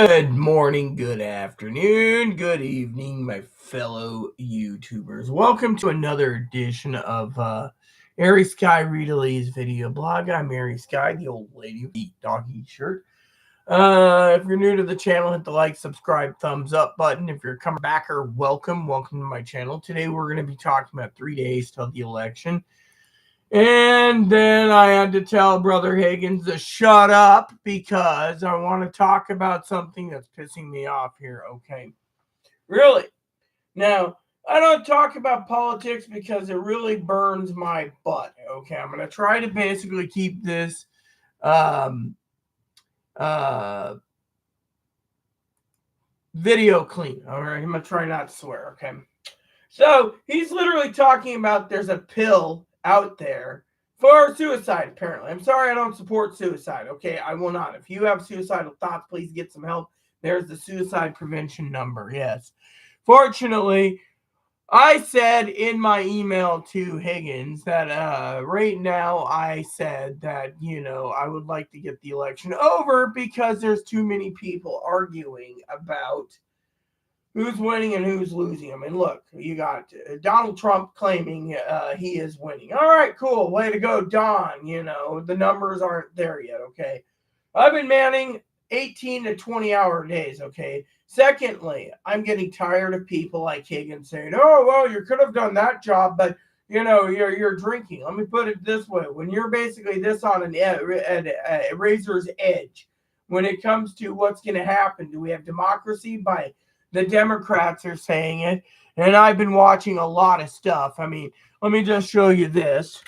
Good morning, good afternoon, good evening, my fellow YouTubers. Welcome to another edition of Airy Sky Readalee's video blog. I'm Airy Sky, the old lady with the doggy shirt. If you're new to the channel, hit the like, subscribe, thumbs up button. If you're a comer backer, welcome to my channel. Today we're going to be talking about 3 days till the election. And then I had to tell Brother Higgins to shut up because I want to talk about something that's pissing me off here, okay? Really? Now, I don't talk about politics because it really burns my butt, okay? I'm going to try to basically keep this video clean, all right? I'm going to try not to swear, okay? So, he's literally talking about there's a pill out there for suicide, apparently. I'm sorry I don't support suicide, okay? I will not. If you have suicidal thoughts, please get some help. There's the suicide prevention number, yes. Fortunately, I said in my email to Higgins that right now I said that, I would like to get the election over because there's too many people arguing about who's winning and who's losing. I mean, look, you got Donald Trump claiming he is winning. All right, cool. Way to go, Don. The numbers aren't there yet, okay? I've been manning 18 to 20-hour days, okay? Secondly, I'm getting tired of people like Higgins saying, oh, well, you could have done that job, but, you're drinking. Let me put it this way. When you're basically this on a razor's edge, when it comes to what's going to happen, do we have democracy? By the Democrats are saying it, and I've been watching a lot of stuff. I mean, let me just show you this.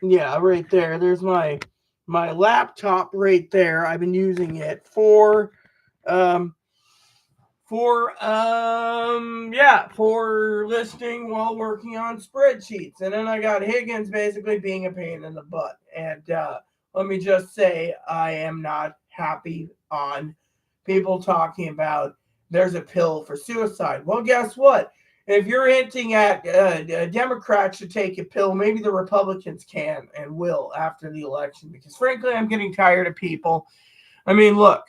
Yeah, right there. There's my laptop right there. I've been using it for listing while working on spreadsheets. And then I got Higgins basically being a pain in the butt. And let me just say, I am not happy on people talking about there's a pill for suicide. Well, guess what? If you're hinting at Democrats should take a pill, maybe the Republicans can and will after the election. Because frankly, I'm getting tired of people. I mean, look,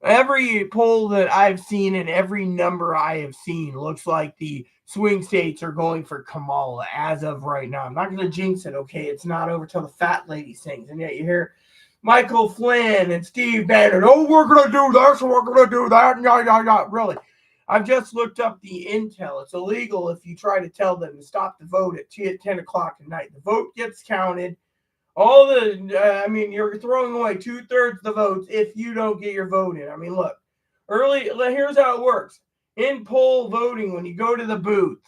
every poll that I've seen and every number I have seen looks like the swing states are going for Kamala as of right now. I'm not going to jinx it, okay? It's not over till the fat lady sings. And yet you hear Michael Flynn and Steve Bannon, oh, we're going to do this, we're going to do that. No, really. I've just looked up the intel. It's illegal if you try to tell them to stop the vote at 10 o'clock at night. The vote gets counted. You're throwing away 2/3 of the votes if you don't get your vote in. I mean, look, here's how it works. In poll voting, when you go to the booth,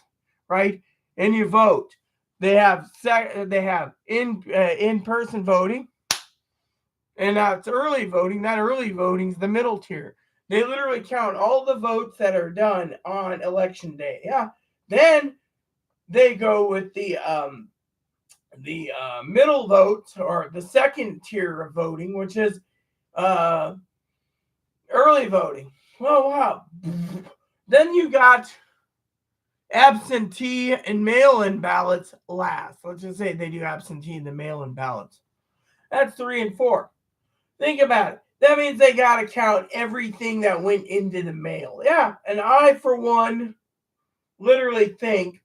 right, and you vote, they have in-person voting, and that's early voting. That early voting is the middle tier. They literally count all the votes that are done on election day. Yeah. Then they go with the middle votes, or the second tier of voting, which is early voting. Well, wow. Then you got absentee and mail-in ballots last. Let's just say they do absentee and the mail-in ballots. That's 3 and 4. Think about it. That means they got to count everything that went into the mail. Yeah, and I, for one, literally think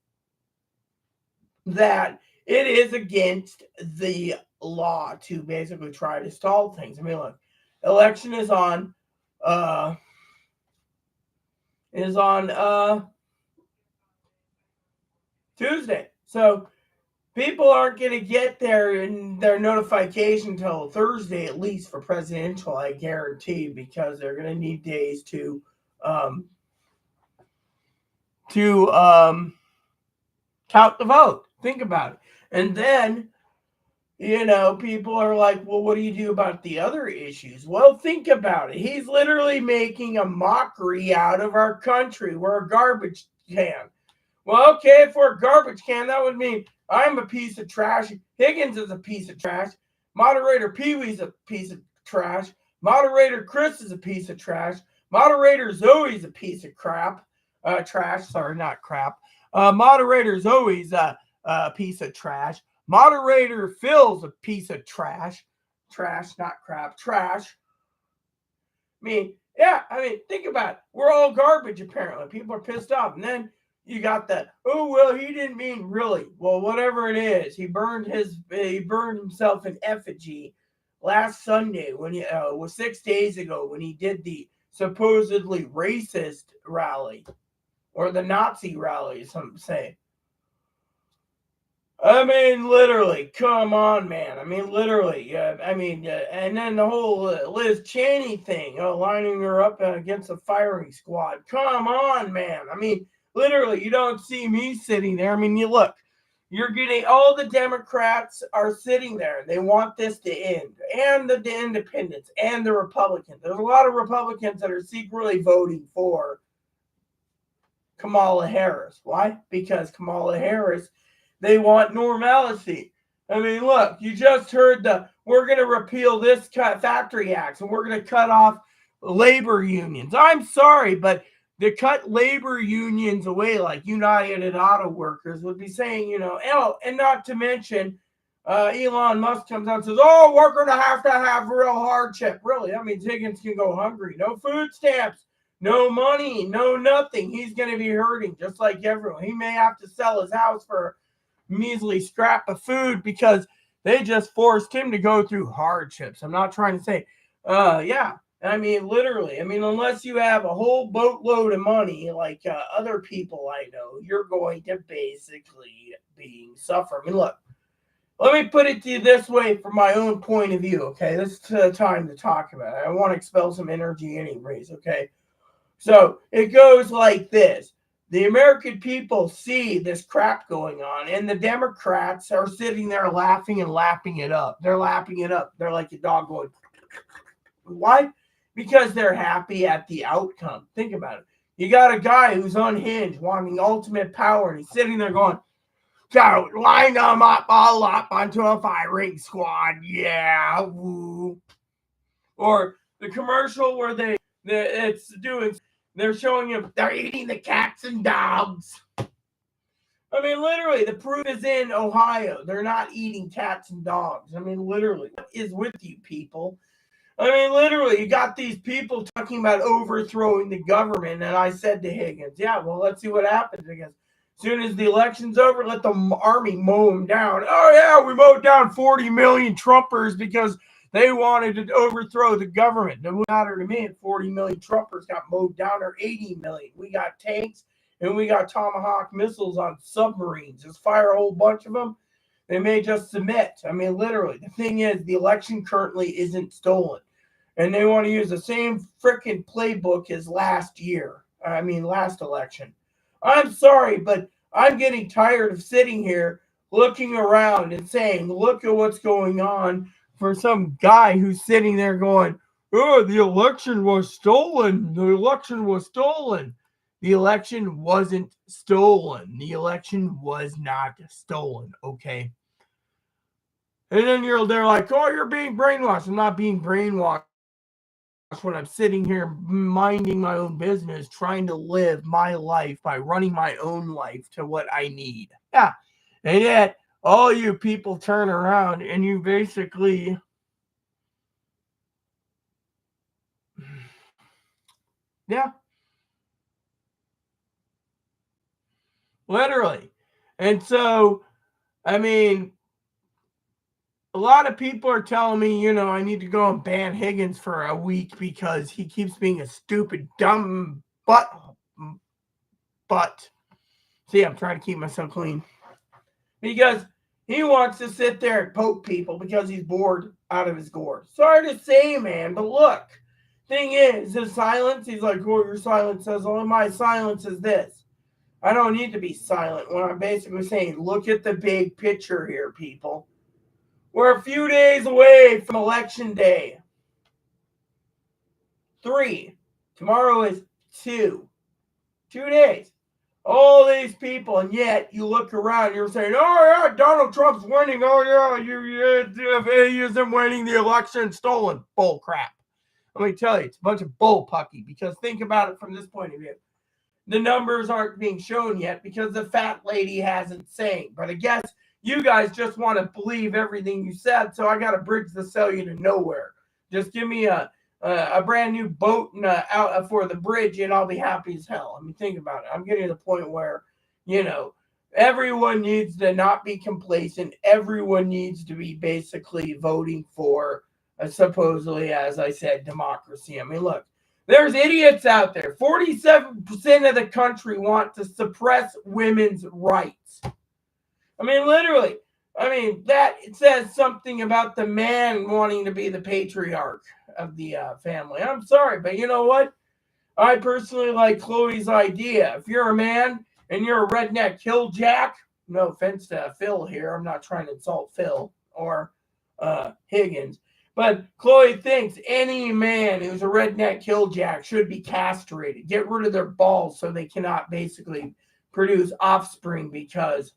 that it is against the law to basically try to stall things. I mean, look, election is on Tuesday. So people aren't going to get their notification until Thursday, at least for presidential, I guarantee, because they're going to need days to count the vote. Think about it. And then, people are like, well, what do you do about the other issues? Well, think about it. He's literally making a mockery out of our country. We're a garbage can. Well, okay, if we're a garbage can, that would mean I'm a piece of trash. Higgins is a piece of trash. Moderator Pee-wee's a piece of trash. Moderator Chris is a piece of trash. Moderator Zoe's a piece of crap. Trash, sorry, not crap. Moderator Zoe's a piece of trash. Moderator Phil's a piece of trash. Trash, not crap. Trash. Think about it. We're all garbage, apparently. People are pissed off. And then you got that, oh, well, he didn't mean really. Well, whatever it is, he burned himself in effigy last Sunday when he was 6 days ago when he did the supposedly racist rally or the Nazi rally, some say. Literally, come on, man. Literally. And then the whole Liz Cheney thing, lining her up against the firing squad. Come on, man. Literally, you don't see me sitting there. You look, you're getting all the Democrats are sitting there. They want this to end, and the independents and the Republicans. There's a lot of Republicans that are secretly voting for Kamala Harris. Why? Because Kamala Harris, they want normalcy. Look, you just heard we're going to repeal this factory acts and we're going to cut off labor unions. I'm sorry, but to cut labor unions away like United Auto Workers would be saying, and not to mention Elon Musk comes out and says, oh, we're going to have real hardship. Really? That means Higgins can go hungry. No food stamps, no money, no nothing. He's going to be hurting just like everyone. He may have to sell his house for measly scrap of food because they just forced him to go through hardships. I'm not trying to say, literally, unless you have a whole boatload of money like other people I know, you're going to basically suffer. Look, let me put it to you this way from my own point of view, okay? This is the time to talk about it. I want to expel some energy anyways, okay? So it goes like this. The American people see this crap going on, and the Democrats are sitting there laughing and lapping it up. They're lapping it up. They're like a dog going, why? Because they're happy at the outcome. Think about it. You got a guy who's unhinged, wanting ultimate power, and he's sitting there going, so line them up all up onto a firing squad. Yeah, woo. Or the commercial where they're showing him, they're eating the cats and dogs. Literally, the proof is in Ohio. They're not eating cats and dogs. Literally, what is with you people? Literally, you got these people talking about overthrowing the government. And I said to Higgins, yeah, well, let's see what happens. Because as soon as the election's over, let the army mow them down. Oh, yeah, we mowed down 40 million Trumpers because they wanted to overthrow the government. It doesn't matter to me if 40 million Trumpers got mowed down or 80 million. We got tanks and we got Tomahawk missiles on submarines. Just fire a whole bunch of them. They may just submit. Literally, the thing is, the election currently isn't stolen. And they want to use the same freaking playbook as last election. I'm sorry, but I'm getting tired of sitting here looking around and saying, look at what's going on, for some guy who's sitting there going, oh, the election was stolen. The election was stolen. The election wasn't stolen. The election was not stolen, okay? And then they're like, oh, you're being brainwashed. I'm not being brainwashed when I'm sitting here minding my own business, trying to live my life by running my own life to what I need. Yeah. And yet, all you people turn around and you basically literally. And so, a lot of people are telling me, I need to go and ban Higgins for a week because he keeps being a stupid, dumb butt. See, I'm trying to keep myself clean. Because he wants to sit there and poke people because he's bored out of his gourd. Sorry to say, man, but look. Thing is, his silence, he's like, oh, your silence says, oh, my silence is this. I don't need to be silent when I'm basically saying, look at the big picture here, people. We're a few days away from Election Day. 3. Tomorrow is 2. 2 days. All these people, and yet you look around, you're saying, oh, yeah, Donald Trump's winning. Oh, yeah, he isn't winning the election. Stolen. Bull crap. Let me tell you, it's a bunch of bull pucky, because think about it from this point of view. The numbers aren't being shown yet because the fat lady hasn't sang. But I guess You guys just want to believe everything you said, so I got a bridge to sell you to nowhere. Just give me a brand new boat and out for the bridge, and I'll be happy as hell. I mean, think about it. I'm getting to the point where, you know, everyone needs to not be complacent. Everyone needs to be basically voting for, supposedly, as I said, democracy. I mean, look, there's idiots out there. 47% of the country want to suppress women's rights. I mean, literally. I mean, that says something about the man wanting to be the patriarch of the family. I'm sorry, but you know what? I personally like Chloe's idea. If you're a man and you're a redneck killjack, no offense to Phil here, I'm not trying to insult Phil or Higgins, but Chloe thinks any man who's a redneck killjack should be castrated. Get rid of their balls so they cannot basically produce offspring because,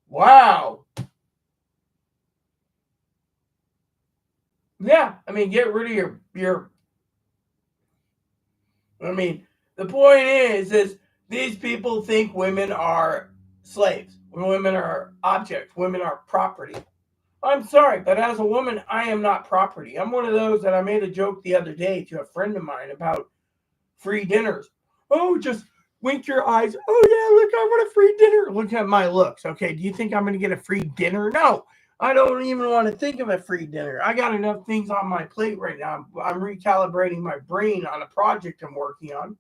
wow. Yeah, I mean, get rid of your. I mean, the point is these people think women are slaves. Women are objects. Women are property. I'm sorry, but as a woman, I am not property. I'm one of those that I made a joke the other day to a friend of mine about free dinners. Oh, just wink your eyes. Oh, yeah, look, I want a free dinner. Look at my looks. Okay, do you think I'm going to get a free dinner? No, I don't even want to think of a free dinner. I got enough things on my plate right now. I'm recalibrating my brain on a project I'm working on.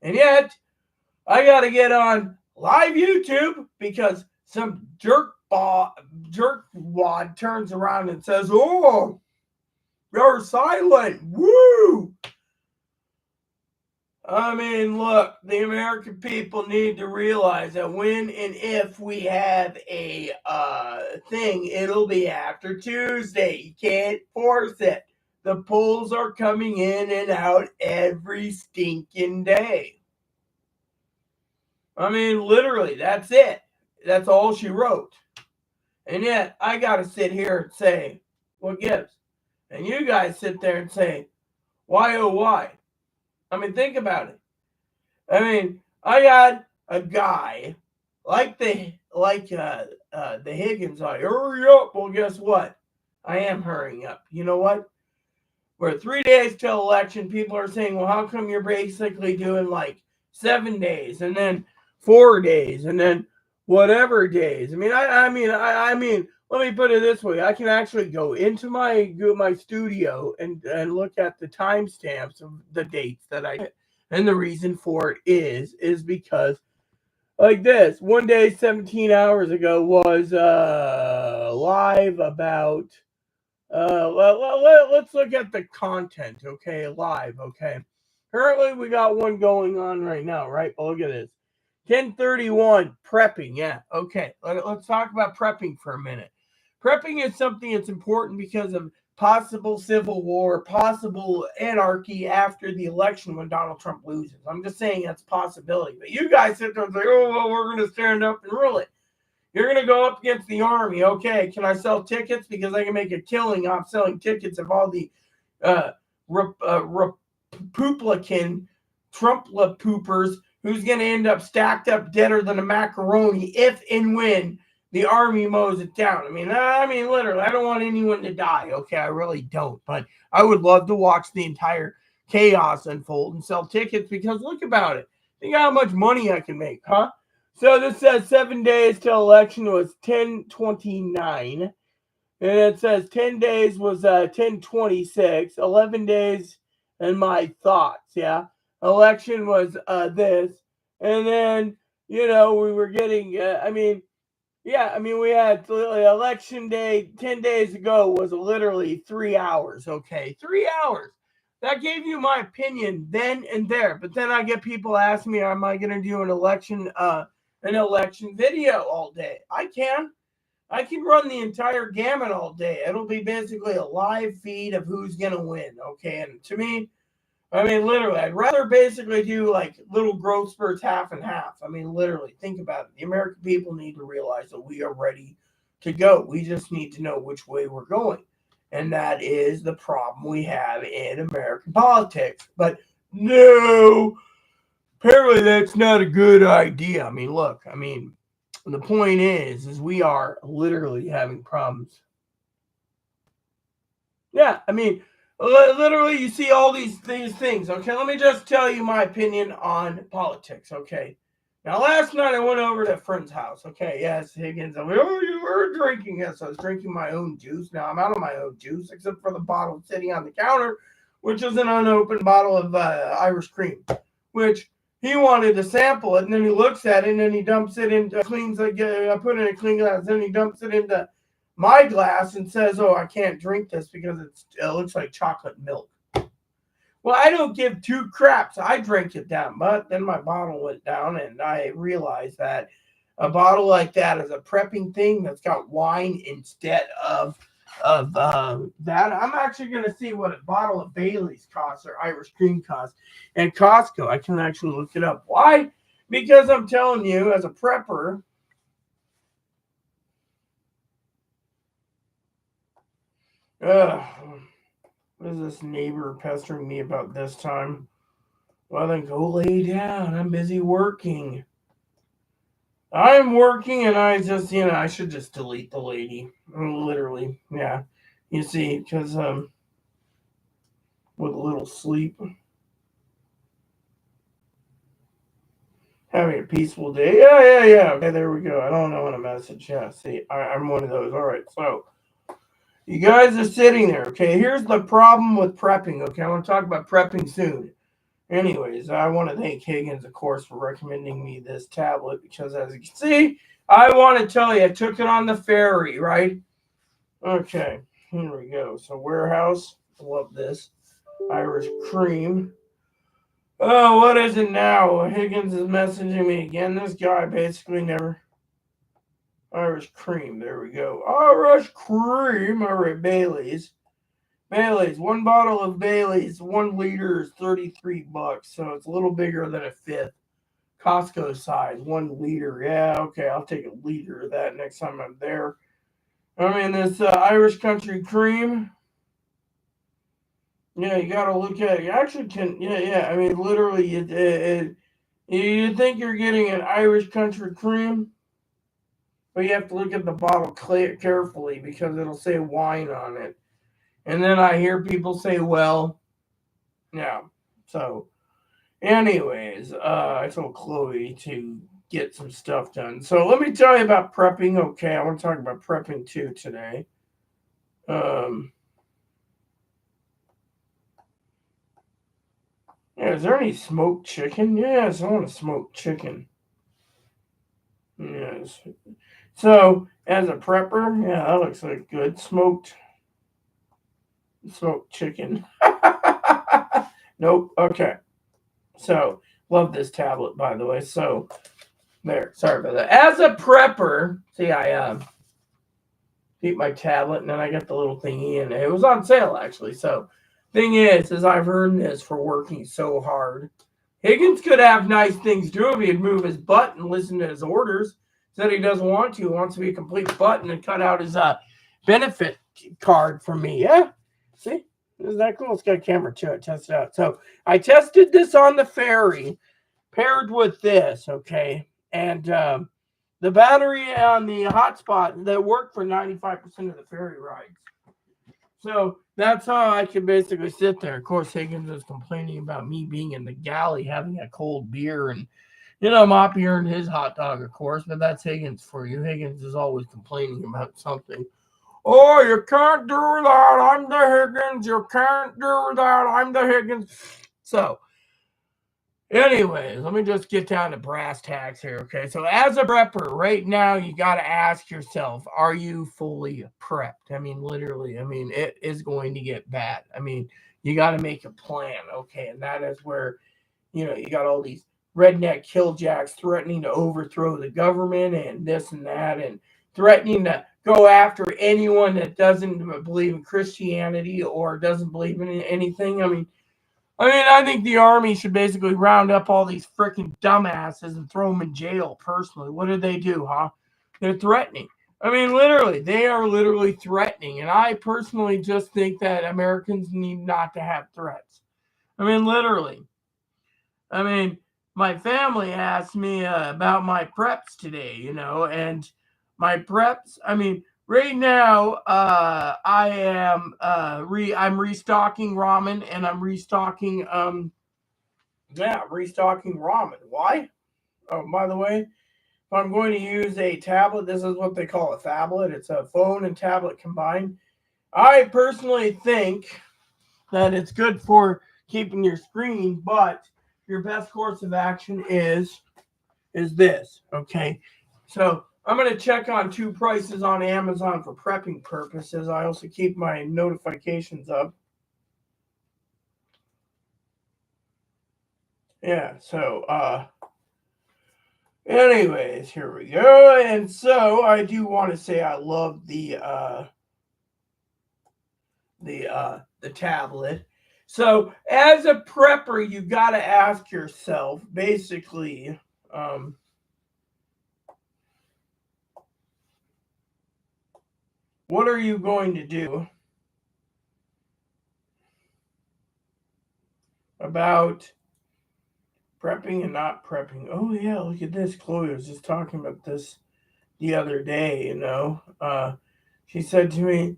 And yet, I got to get on live YouTube because some jerkwad turns around and says, "Oh, you're silent. Woo!" I mean, look, the American people need to realize that when and if we have a thing, it'll be after Tuesday. You can't force it. The polls are coming in and out every stinking day. I mean, literally, that's it. That's all she wrote. And yet, I got to sit here and say, what gives? And you guys sit there and say, why, oh, why? I mean, think about it. I mean, I got a guy like the Higgins. Like, hurry up. Well, guess what? I am hurrying up. You know what? We're 3 days till election. People are saying, well, how come you're basically doing like 7 days and then 4 days and then whatever days? I mean, I mean, let me put it this way. I can actually go into my studio and look at the timestamps of the dates that I did. And the reason for it is because like this, one day 17 hours ago was live about let's look at the content, okay? Live, okay? Currently we got one going on right now, right? But look at this. 10:31 prepping. Yeah, okay. Let's talk about prepping for a minute. Prepping is something that's important because of possible civil war, possible anarchy after the election when Donald Trump loses. I'm just saying that's a possibility. But you guys sit there and say, oh, well, we're going to stand up and rule it. You're going to go up against the army. Okay, can I sell tickets? Because I can make a killing off selling tickets of all the Republican Trumpla poopers who's going to end up stacked up deader than a macaroni if and when the army mows it down. I mean, literally, I don't want anyone to die. Okay, I really don't. But I would love to watch the entire chaos unfold and sell tickets because look about it. Think how much money I can make, huh? So this says 7 days till election was 10:29. And it says 10 days was 10:26. 11 days and my thoughts, yeah. Election was this. And then, we were getting, we had election day 10 days ago was literally 3 hours, okay? 3 hours. That gave you my opinion then and there. But then I get people asking me, am I going to do an election video all day? I can run the entire gamut all day. It'll be basically a live feed of who's going to win, okay? And to me, I mean, literally, I'd rather basically do like little growth spurts half and half. I mean, literally, think about it. The American people need to realize that we are ready to go. We just need to know which way we're going. And that is the problem we have in American politics. But no, apparently that's not a good idea. I mean, look, the point is we are literally having problems. Yeah, I mean, literally, you see all these things. Okay, let me just tell you my opinion on politics. Okay, now last night I went over to a friend's house. Okay, yes, Higgins. Oh, you were drinking. Yes, I was drinking my own juice. Now I'm out of my own juice, except for the bottle sitting on the counter, which is an unopened bottle of Irish cream, which he wanted to sample it, and then he looks at it, and then he dumps it into cleans. I put it in a clean glass, then he dumps it into my glass and says, "Oh, I can't drink this because it looks like chocolate milk." Well, I don't give two craps. I drank it down, but then my bottle went down, and I realized that a bottle like that is a prepping thing that's got wine instead of that. I'm actually going to see what a bottle of Bailey's costs or Irish cream costs at Costco. I can actually look it up. Why? Because I'm telling you, as a prepper. What is this neighbor pestering me about this time? Well, then go lay down. I'm busy working. I'm working, and I just, I should just delete the lady. Literally, yeah. You see, because with a little sleep, having a peaceful day. Yeah. Okay, there we go. I don't know what a message. Yeah, see, I'm one of those. All right, so you guys are sitting there. Okay, here's the problem with prepping. Okay, I want to talk about prepping soon. Anyways, I want to thank Higgins, of course, for recommending me this tablet because, as you can see, I want to tell you, I took it on the ferry, right? Okay, here we go. So, warehouse, I love this. Irish cream. Oh, what is it now? Higgins is messaging me again. This guy basically never. Irish cream, there we go. Irish cream, all right, Bailey's. Bailey's, one bottle of Bailey's, 1 liter is $33, so it's a little bigger than a fifth. Costco size, 1 liter. Yeah, okay, I'll take a liter of that next time I'm there. I mean, this Irish country cream. Yeah, you gotta look at it. You actually can. Yeah. I mean, literally, you think you're getting an Irish country cream, but you have to look at the bottle carefully because it'll say wine on it. And then I hear people say, well, yeah. So, anyways, I told Chloe to get some stuff done. So let me tell you about prepping. Okay, I want to talk about prepping too today. Yeah, is there any smoked chicken? Yes, I want a smoked chicken. Yes. So, as a prepper, yeah, that looks like good smoked chicken. Nope. Okay. So, love this tablet, by the way. So, there. Sorry about that. As a prepper, see, I keep my tablet, and then I got the little thingy, and it was on sale, actually. So, thing is I've earned this for working so hard. Higgins could have nice things to do if he'd move his butt and listen to his orders. Said he doesn't want to. He wants to be a complete button and cut out his benefit card from me. Yeah? See? Isn't that cool? It's got a camera too. I tested it out. So I tested this on the ferry paired with this, okay? And the battery on the hotspot that worked for 95% of the ferry rides. So that's how I could basically sit there. Of course, Higgins was complaining about me being in the galley having a cold beer and, Moppy earned his hot dog, of course, but that's Higgins for you. Higgins is always complaining about something. Oh, you can't do that. I'm the Higgins. You can't do that. I'm the Higgins. So, anyways, let me just get down to brass tacks here, okay? So, as a prepper, right now, you got to ask yourself, are you fully prepped? I mean, literally, it is going to get bad. You got to make a plan, okay? And that is where, you got all these redneck killjacks threatening to overthrow the government and this and that and threatening to go after anyone that doesn't believe in Christianity or doesn't believe in anything. I think the army should basically round up all these freaking dumbasses and throw them in jail personally. What did they do, huh? They're threatening. Literally, they are literally threatening. And I personally just think that Americans need not to have threats. Literally. my family asked me about my preps today, and my preps. I mean, right now, I'm restocking ramen, and I'm restocking restocking ramen. Why? Oh, by the way, if I'm going to use a tablet, this is what they call a phablet. It's a phone and tablet combined. I personally think that it's good for keeping your screen, but your best course of action is this. Okay, so I'm going to check on two prices on Amazon for prepping purposes. I also keep my notifications up. Yeah, so anyways, here we go. And so I do want to say I love the tablet. So as a prepper, you got to ask yourself basically, what are you going to do about prepping and not prepping? Oh yeah, look at this. Chloe was just talking about this the other day. She said to me,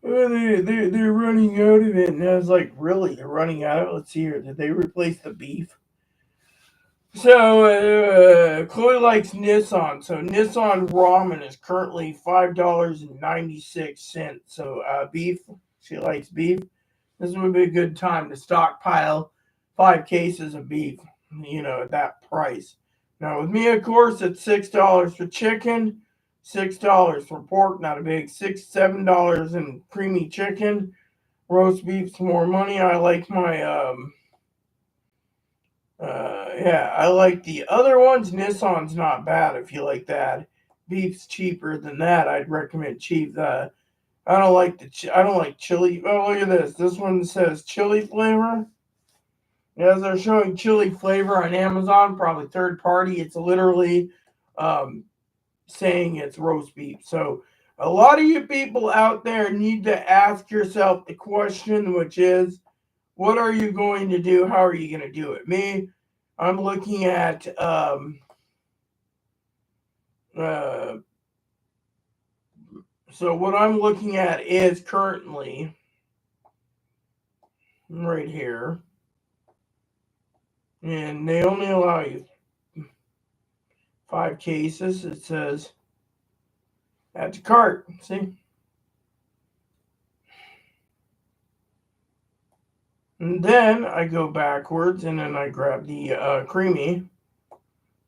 "Oh, they're running out of it," and I was like, "Really? They're running out of it? Let's see here. Did they replace the beef?" So Chloe likes Nissan. So Nissan ramen is currently $5.96. So beef, she likes beef. This would be a good time to stockpile 5 cases of beef. At that price. Now with me, of course, it's $6 for chicken, $6 for pork. Not a big $7 in creamy chicken. Roast beef's more money. I like my yeah, I like the other ones. Nissan's not bad if you like that. Beef's cheaper than that. I'd recommend cheap. I don't like I don't like chili. Oh, look at this. This one says chili flavor. As they're showing chili flavor on Amazon, probably third party. It's literally um, saying it's roast beef. So a lot of you people out there need to ask yourself the question, which is, what are you going to do? How are you going to do it? Me, I'm looking at uh, so what I'm looking at is currently right here, and they only allow you 5 cases. It says add to cart. See, and then I go backwards, and then I grab the creamy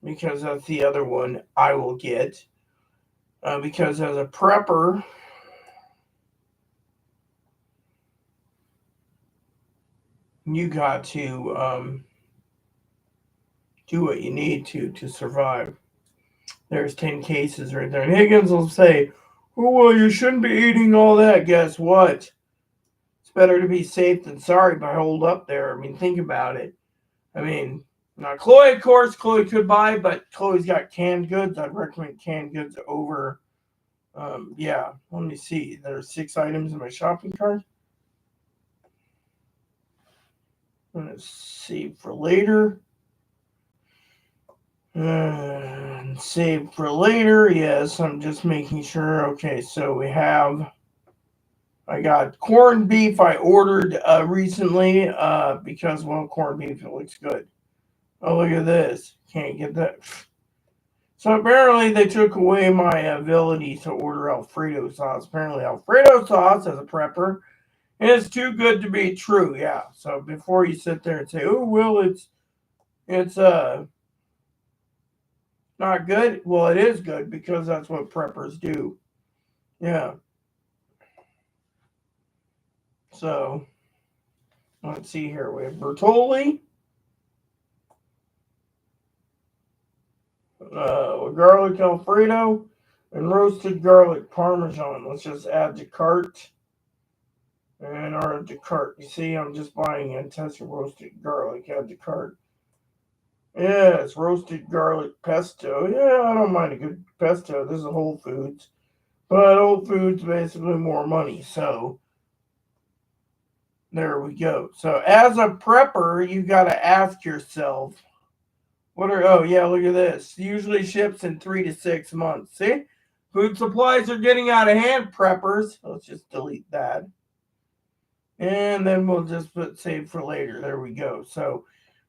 because that's the other one I will get. Because as a prepper, you got to do what you need to survive. There's 10 cases right there. And Higgins will say, oh, well, you shouldn't be eating all that. Guess what? It's better to be safe than sorry, but hold up there. I mean, think about it. I mean, now Chloe, of course, Chloe could buy, but Chloe's got canned goods. I'd recommend canned goods over. Yeah, let me see. There's 6 items in my shopping cart. I'm going to save for later. Save for later. Yes, I'm just making sure. Okay, so we have. I got corned beef. I ordered recently because well, corned beef it looks good. Oh, look at this! Can't get that. So apparently they took away my ability to order Alfredo sauce. Apparently Alfredo sauce as a prepper is too good to be true. Yeah. So before you sit there and say, "Oh, well, it's not good," well, it is good because that's what preppers do. Yeah. So let's see here. We have Bertolli, garlic Alfredo, and roasted garlic Parmesan. Let's just add to cart. And add to cart. You see, I'm just buying and testing roasted garlic. Add to cart. Yeah, it's roasted garlic pesto. Yeah, I don't mind a good pesto. This is Whole Foods. But Whole Foods basically more money. So there we go. So as a prepper, you got to ask yourself, Oh yeah, look at this. Usually ships in 3 to 6 months. See? Food supplies are getting out of hand, preppers. Let's just delete that. And then we'll just put save for later. There we go. So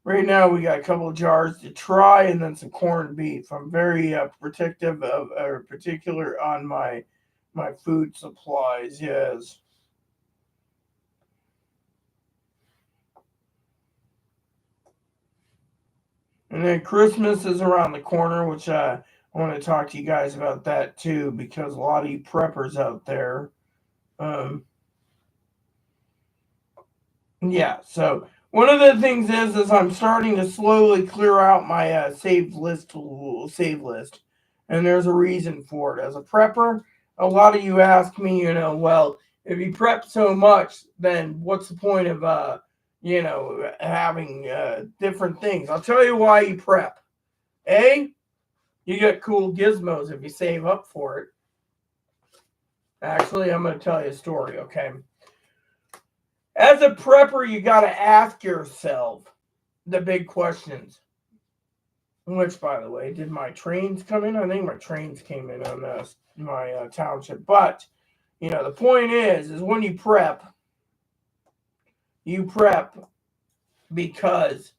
right now we got a couple of jars to try and then some corned beef. I'm very protective of or particular on my food supplies. Yes. And then Christmas is around the corner, which I want to talk to you guys about that too, because a lot of you preppers out there, um, yeah. So one of the things is I'm starting to slowly clear out my save list, and there's a reason for it. As a prepper, a lot of you ask me, well, if you prep so much, then what's the point of having different things? I'll tell you why you prep. A, you get cool gizmos if you save up for it. Actually, I'm going to tell you a story, okay? As a prepper, you got to ask yourself the big questions. Which, by the way, did my trains come in? I think my trains came in on my township. But, the point is when you prep because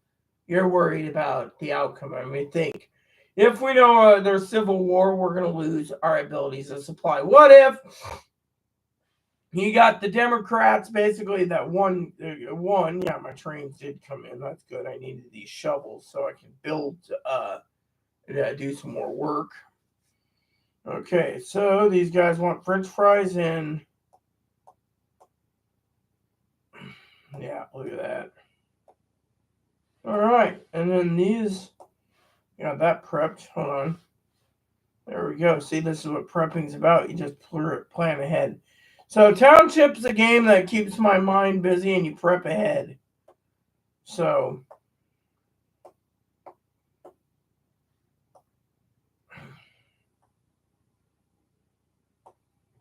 you're worried about the outcome. I mean, think. If we know there's civil war, we're going to lose our abilities to supply. What if you got the Democrats basically that won? Yeah, my trains did come in. That's good. I needed these shovels so I can build, do some more work. Okay, so these guys want French fries and yeah, look at that. All right, and then these, got that prepped. Hold on. There we go. See, this is what prepping's about. You just plan ahead. So Township's a game that keeps my mind busy and you prep ahead. So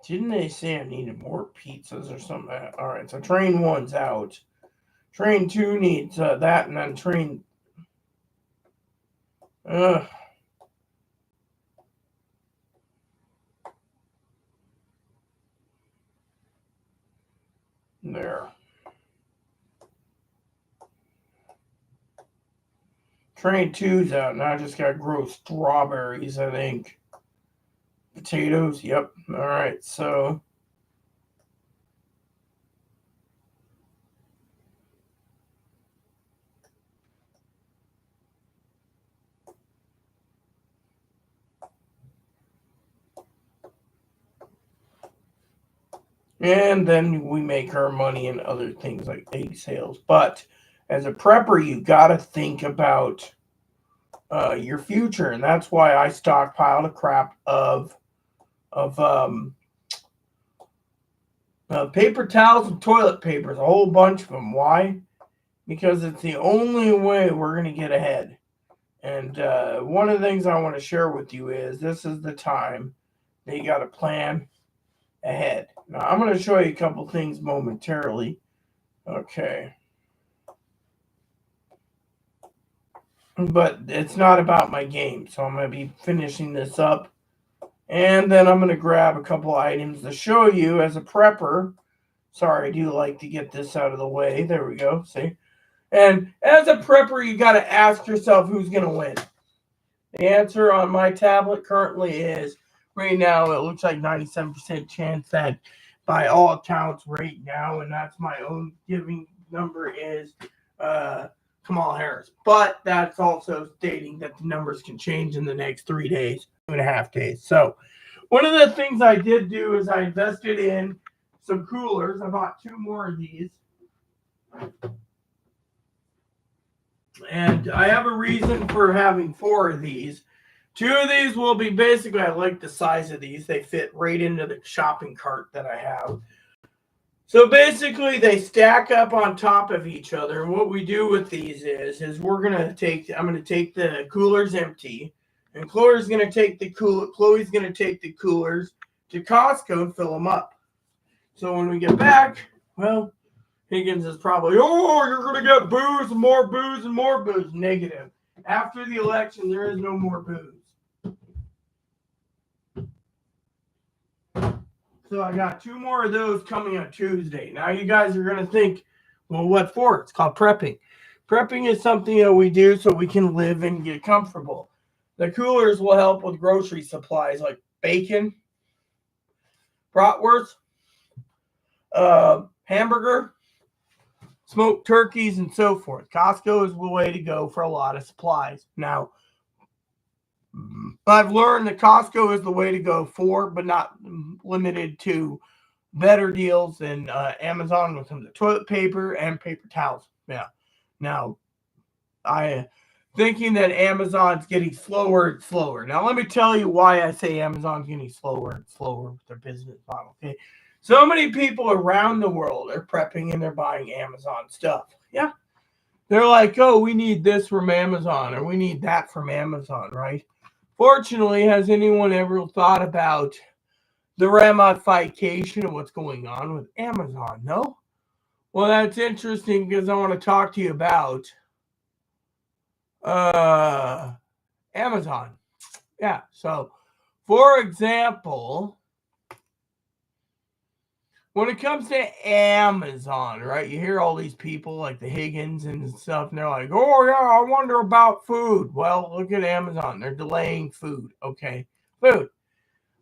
didn't they say I needed more pizzas or something? All right, so train 1's out. Train 2 needs that, and then train... There. Train 2's out. Now I just got to grow strawberries, I think. Potatoes, yep. All right, so... And then we make our money in other things like egg sales. But as a prepper, you got to think about your future, and that's why I stockpiled a crap of paper towels and toilet papers, a whole bunch of them. Why? Because it's the only way we're going to get ahead. And one of the things I want to share with you is this is the time that you got to plan ahead. Now, I'm going to show you a couple things momentarily. Okay. But it's not about my game, so I'm going to be finishing this up. And then I'm going to grab a couple items to show you as a prepper. Sorry, I do like to get this out of the way. There we go. See? And as a prepper, you got to ask yourself who's going to win. The answer on my tablet currently is, right now, it looks like 97% chance that by all accounts right now, and that's my own giving number, is Kamala Harris. But that's also stating that the numbers can change in the next 3 days, 2.5 days. So one of the things I did do is I invested in some coolers. I bought 2 more of these. And I have a reason for having 4 of these. 2 of these will be basically, I like the size of these. They fit right into the shopping cart that I have. So basically, they stack up on top of each other. And what we do with these is I'm going to take the coolers empty. And Chloe's going to take the coolers to Costco and fill them up. So when we get back, well, Higgins is probably, oh, you're going to get booze and more booze and more booze. Negative. After the election, there is no more booze. So I got 2 more of those coming on Tuesday. Now you guys are going to think, well, what for? It's called prepping. Prepping is something that we do so we can live and get comfortable. The coolers will help with grocery supplies like bacon, bratwurst, hamburger, smoked turkeys, and so forth. Costco is the way to go for a lot of supplies. Now, I've learned that Costco is the way to go for, but not limited to, better deals than Amazon when it comes to toilet paper and paper towels. Yeah. Now, I thinking that Amazon's getting slower and slower. Now, let me tell you why I say Amazon's getting slower and slower with their business model. Okay. So many people around the world are prepping and they're buying Amazon stuff. Yeah. They're like, oh, we need this from Amazon or we need that from Amazon, right? Fortunately, has anyone ever thought about the ramification of what's going on with Amazon? No? Well, that's interesting because I want to talk to you about Amazon. Yeah. So, for example, when it comes to Amazon, right, you hear all these people like the Higgins and stuff, and they're like, oh, yeah, I wonder about food. Well, look at Amazon. They're delaying food. Okay. Food.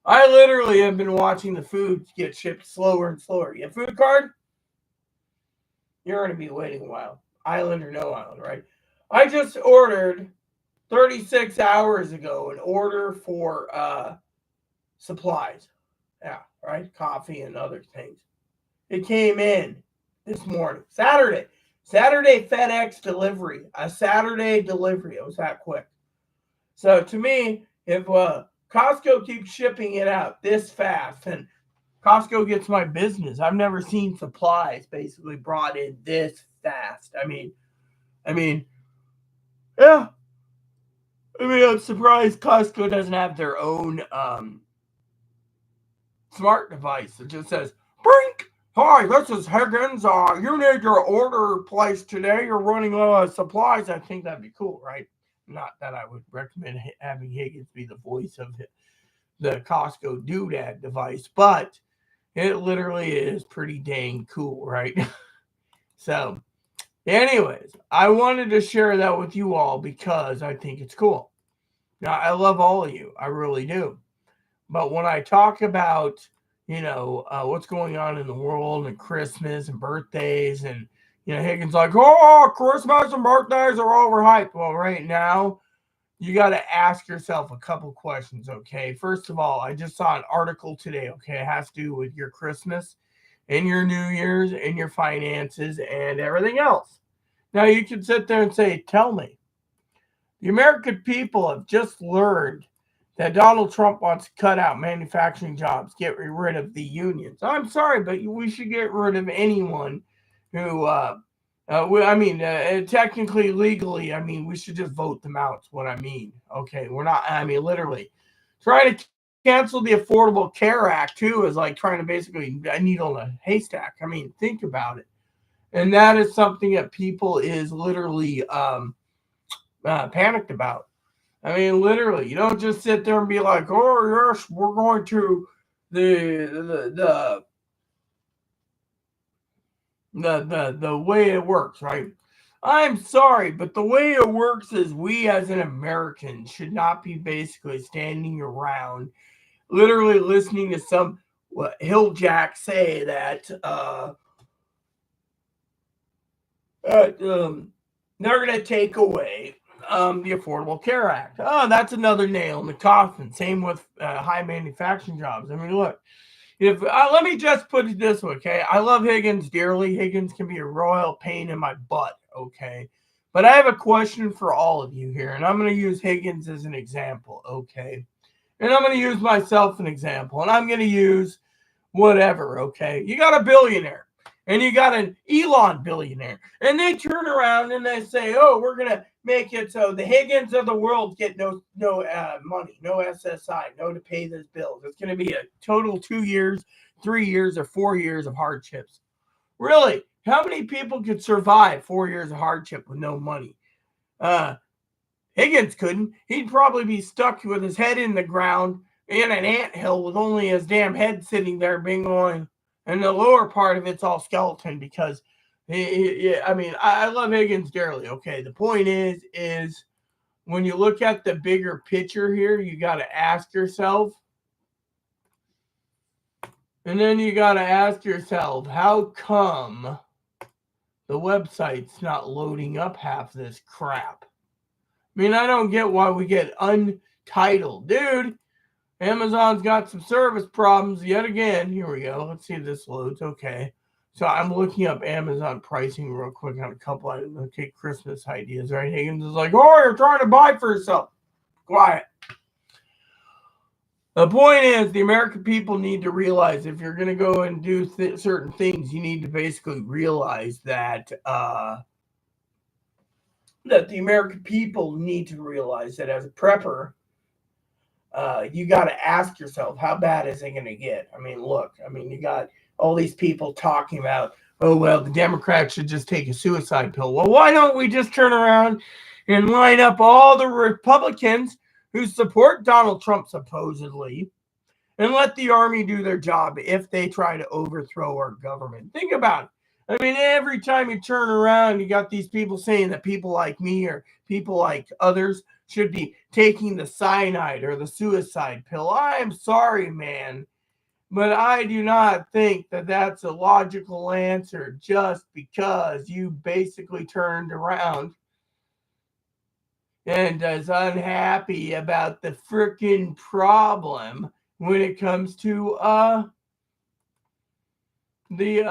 I literally have been watching the food get shipped slower and slower. You have a food card? You're going to be waiting a while. Island or no island, right? I just ordered 36 hours ago an order for supplies. Yeah, right? Coffee and other things. It came in this morning. Saturday FedEx delivery. A Saturday delivery. It was that quick. So to me, if Costco keeps shipping it out this fast and Costco gets my business, I've never seen supplies basically brought in this fast. I mean, yeah. I'm surprised Costco doesn't have their own smart device that just says, Brink, hi, this is Higgins. You need your order placed today. You're running low on supplies. I think that'd be cool, right? Not that I would recommend having Higgins be the voice of the Costco doodad device, but it literally is pretty dang cool, right? So, anyways, I wanted to share that with you all because I think it's cool. Now, I love all of you. I really do. But when I talk about, what's going on in the world and Christmas and birthdays and, Higgins like, oh, Christmas and birthdays are overhyped. Well, right now, you got to ask yourself a couple questions, okay? First of all, I just saw an article today, okay? It has to do with your Christmas and your New Year's and your finances and everything else. Now, you can sit there and say, tell me. The American people have just learned that Donald Trump wants to cut out manufacturing jobs, get rid of the unions. I'm sorry, but we should get rid of anyone who, technically, legally, we should just vote them out. Is what I mean. Okay, we're not, literally. Trying to cancel the Affordable Care Act, too, is like trying to basically a needle in a haystack. Think about it. And that is something that people is literally panicked about. Literally, you don't just sit there and be like, "Oh yes, we're going to the way it works," right? I'm sorry, but the way it works is we as an American should not be basically standing around, literally listening to some hilljack say that they're going to take away the Affordable Care Act. Oh, that's another nail in the coffin. Same with high manufacturing jobs. Look, if let me just put it this way, okay? I love Higgins dearly. Higgins can be a royal pain in my butt, okay? But I have a question for all of you here, and I'm going to use Higgins as an example, okay? And I'm going to use myself as an example, and I'm going to use whatever, okay? You got a billionaire. And you got an Elon billionaire. And they turn around and they say, oh, we're going to make it so the Higgins of the world get no money, no SSI, no to pay those bills. It's going to be a total 2 years, 3 years, or 4 years of hardships. Really? How many people could survive 4 years of hardship with no money? Higgins couldn't. He'd probably be stuck with his head in the ground in an anthill with only his damn head sitting there being on, and the lower part of it's all skeleton because I love Higgins dearly. Okay, the point is when you look at the bigger picture here, you got to ask yourself, how come the website's not loading up half this crap? I mean, I don't get why we get untitled. Dude, Amazon's got some service problems yet again. Here we go. Let's see if this loads. Okay. So I'm looking up Amazon pricing real quick on a couple items. Okay, Christmas ideas, right? Higgins is like, oh, you're trying to buy for yourself. Quiet. The point is, the American people need to realize if you're going to go and do certain things, you need to basically realize that the American people need to realize that as a prepper, you got to ask yourself, how bad is it going to get? I mean, look, you got all these people talking about, oh, well, the Democrats should just take a suicide pill. Well, why don't we just turn around and line up all the Republicans who support Donald Trump supposedly and let the army do their job if they try to overthrow our government? Think about it. I mean, every time you turn around, you got these people saying that people like me or people like others should be taking the cyanide or the suicide pill. I'm sorry, man, but I do not think that that's a logical answer just because you basically turned around and is unhappy about the freaking problem when it comes to the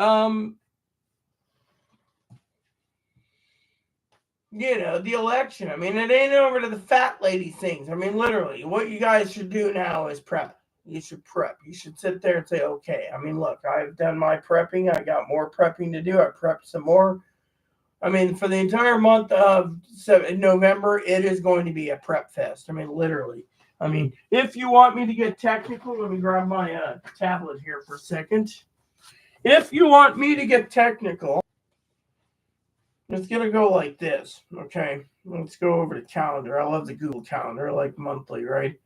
the election. I mean, it ain't over to the fat lady things. I mean, literally, what you guys should do now is prep. You should prep. You should sit there and say, okay, I mean, look, I've done my prepping. I got more prepping to do. I prepped some more. I mean, for the entire month of November, it is going to be a prep fest. I mean, literally. I mean, if you want me to get technical, let me grab my tablet here for a second. If you want me to get technical, it's going to go like this. Okay, let's go over to calendar. I love the Google Calendar, like monthly, right?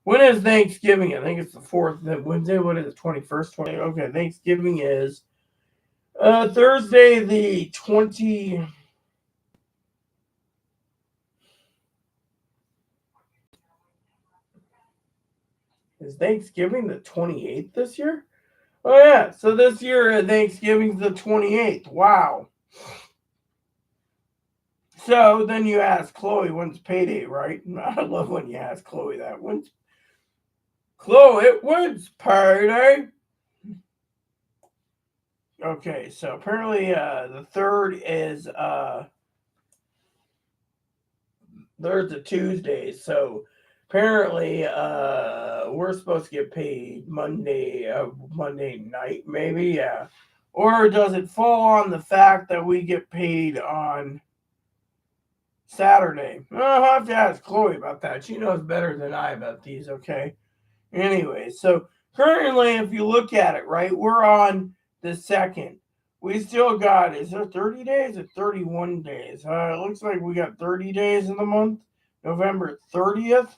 When is Thanksgiving? I think it's the 4th Wednesday. What is it, 21st? Okay, Thanksgiving is Thursday the 20. Is Thanksgiving the 28th this year? Oh, yeah. So this year, Thanksgiving's the 28th. Wow. So then you ask Chloe, when's payday, right? I love when you ask Chloe that. When's payday? Okay, so apparently the 3rd is there's a Tuesday. So apparently we're supposed to get paid Monday night, maybe, yeah. Or does it fall on the fact that we get paid on Saturday? I'll have to ask Chloe about that. She knows better than I about these, okay? Anyway, so currently, if you look at it, right, we're on the 2nd. We still got, is there 30 days or 31 days? It looks like we got 30 days in the month. November 30th.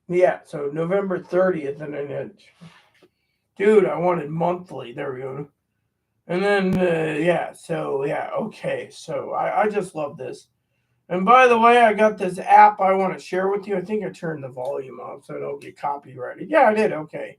Yeah, so November 30th. And then, dude, I wanted monthly. There we go. And then, okay. So I just love this. And by the way, I got this app I want to share with you. I think I turned the volume off so I don't get copyrighted. Yeah, I did. Okay.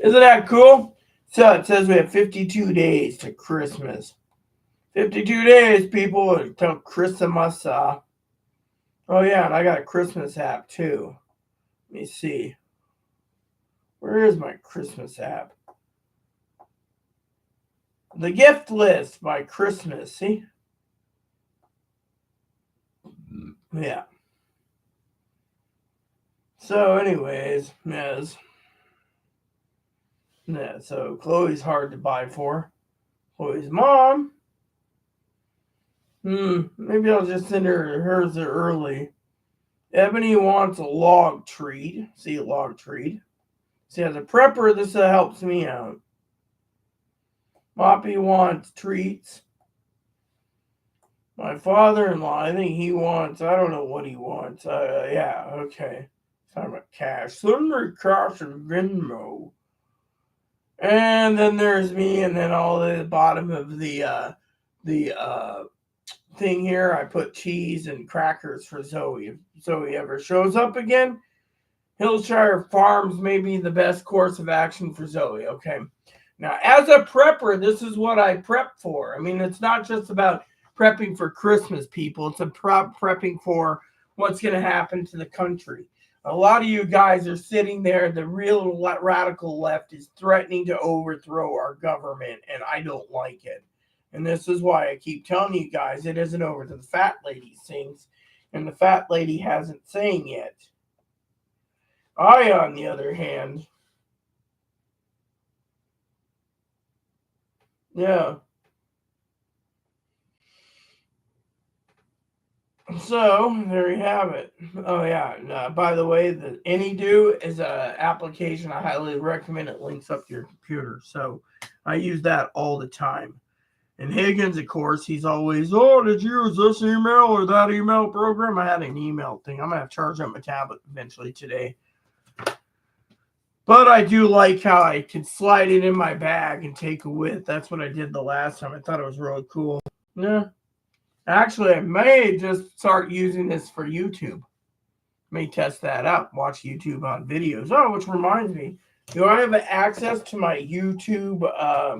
Isn't that cool? So it says we have 52 days to Christmas. 52 days, people, until Christmas. Oh, yeah, and I got a Christmas app too. Let me see. Where is my Christmas app? The gift list by Christmas. See? Yeah. So, anyways, yes. Yeah, so Chloe's hard to buy for. Chloe's mom. Maybe I'll just send hers early. Ebony wants a log treat. See, a log treat. See, as a prepper, this helps me out. Moppy wants treats. My father-in-law, I think he wants, I don't know what he wants. Yeah, okay. Talking about cash. Send me cash and Venmo. And then there's me, and then all the bottom of the thing here, I put cheese and crackers for Zoe. If Zoe ever shows up again, Hillshire Farms may be the best course of action for Zoe. Okay. Now, as a prepper, this is what I prep for. I mean, it's not just about prepping for Christmas, people. It's a prepping for what's going to happen to the country. A lot of you guys are sitting there. The real radical left is threatening to overthrow our government, and I don't like it. And this is why I keep telling you guys it isn't over till the fat lady sings, and the fat lady hasn't sang yet. I, on the other hand, yeah. So there you have it. Oh yeah. And, by the way, the AnyDo is an application I highly recommend. It links up to your computer, so I use that all the time. And Higgins, of course, he's always, oh, did you use this email or that email program? I had an email thing. I'm gonna have to charge up my tablet eventually today. But I do like how I can slide it in my bag and take it with. That's what I did the last time. I thought it was really cool. Yeah. Actually, I may just start using this for YouTube. May test that out. Watch YouTube on videos. Oh, which reminds me, do I have access to my YouTube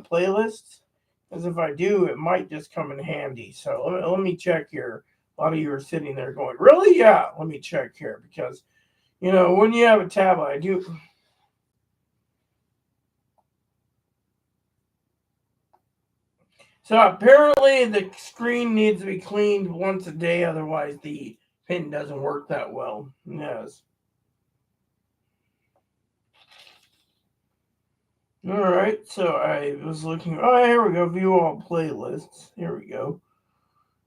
playlists? Because if I do, it might just come in handy. So let me check here. A lot of you are sitting there going, really? Yeah, let me check here. Because, when you have a tablet, I do. So apparently the screen needs to be cleaned once a day, otherwise the pin doesn't work that well. Yes. All right, so I was looking. Oh, here we go. View all playlists. Here we go.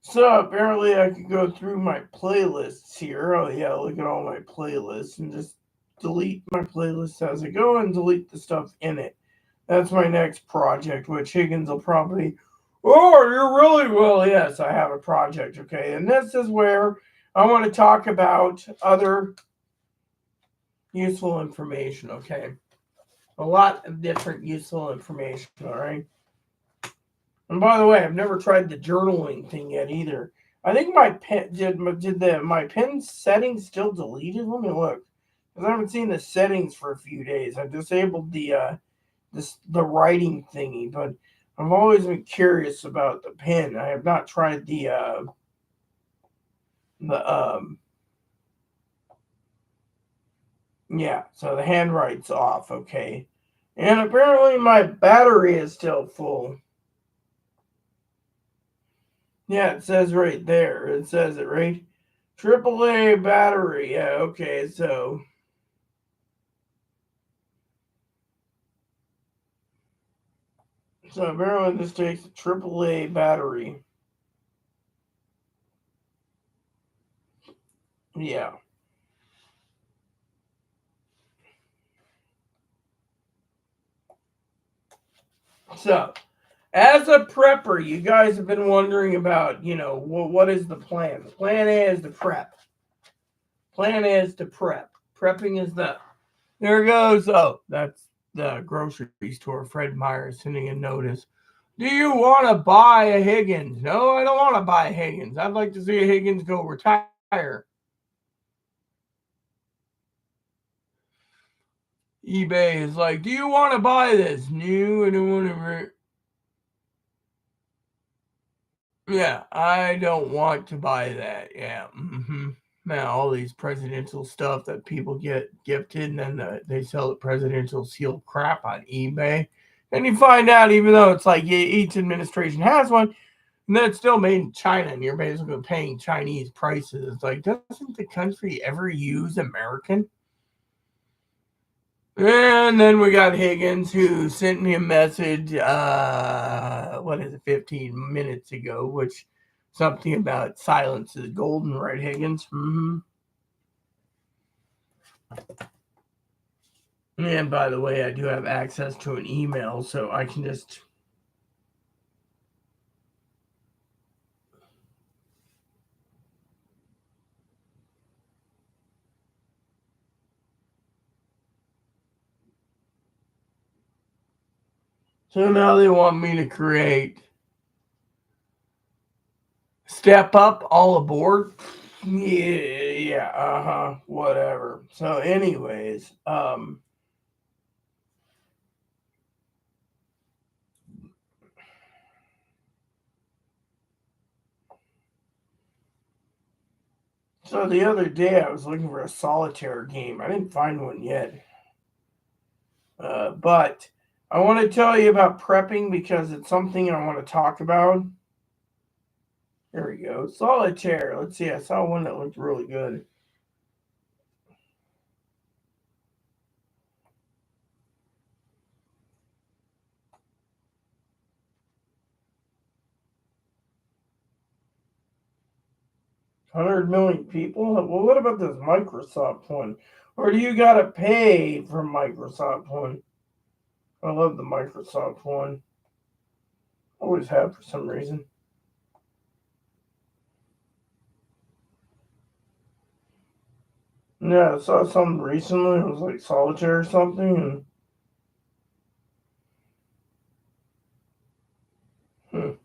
So apparently I could go through my playlists here. Oh yeah, look at all my playlists and just delete my playlists as I go and delete the stuff in it. That's my next project, which Higgins will probably. Oh, you're really well. Yes, I have a project. Okay, and this is where I want to talk about other useful information. Okay, a lot of different useful information. All right. And by the way, I've never tried the journaling thing yet either. I think my pen my pen settings still deleted. Let me look, because I haven't seen the settings for a few days. I disabled the writing thingy, but I've always been curious about the pen. I have not tried the yeah. So the handwrite's off. Okay, and apparently my battery is still full. Yeah, it says right there. It says it right. AAA battery. Yeah, okay, so apparently this takes a AAA battery. Yeah. So, as a prepper, you guys have been wondering about, what is the plan? The plan A is to prep. Plan A is to prep. Prepping is the. There goes. Oh, that's the grocery store. Fred Meyer sending a notice. Do you want to buy a Higgins? No, I don't want to buy a Higgins. I'd like to see a Higgins go retire. eBay is like, do you want to buy this? No, I don't want to. Yeah, I don't want to buy that. Yeah. Now, all these presidential stuff that people get gifted and then they sell the presidential sealed crap on eBay. And you find out, even though it's like each administration has one, and then it's still made in China and you're basically paying Chinese prices. It's like, doesn't the country ever use American? And then we got Higgins, who sent me a message, 15 minutes ago, which something about silence is golden, right, Higgins? Mm-hmm. And by the way, I do have access to an email, so I can just. So now they want me to create Step Up All Aboard. Yeah, whatever. So, anyways, so the other day I was looking for a solitaire game. I didn't find one yet. But I want to tell you about prepping because it's something I want to talk about. Here we go. Solitaire. Let's see. I saw one that looked really good. $100 million people? Well, what about this Microsoft one? Or do you gotta pay for Microsoft one? I love the Microsoft one. Always have for some reason. Yeah, I saw something recently. It was like Solitaire or something. And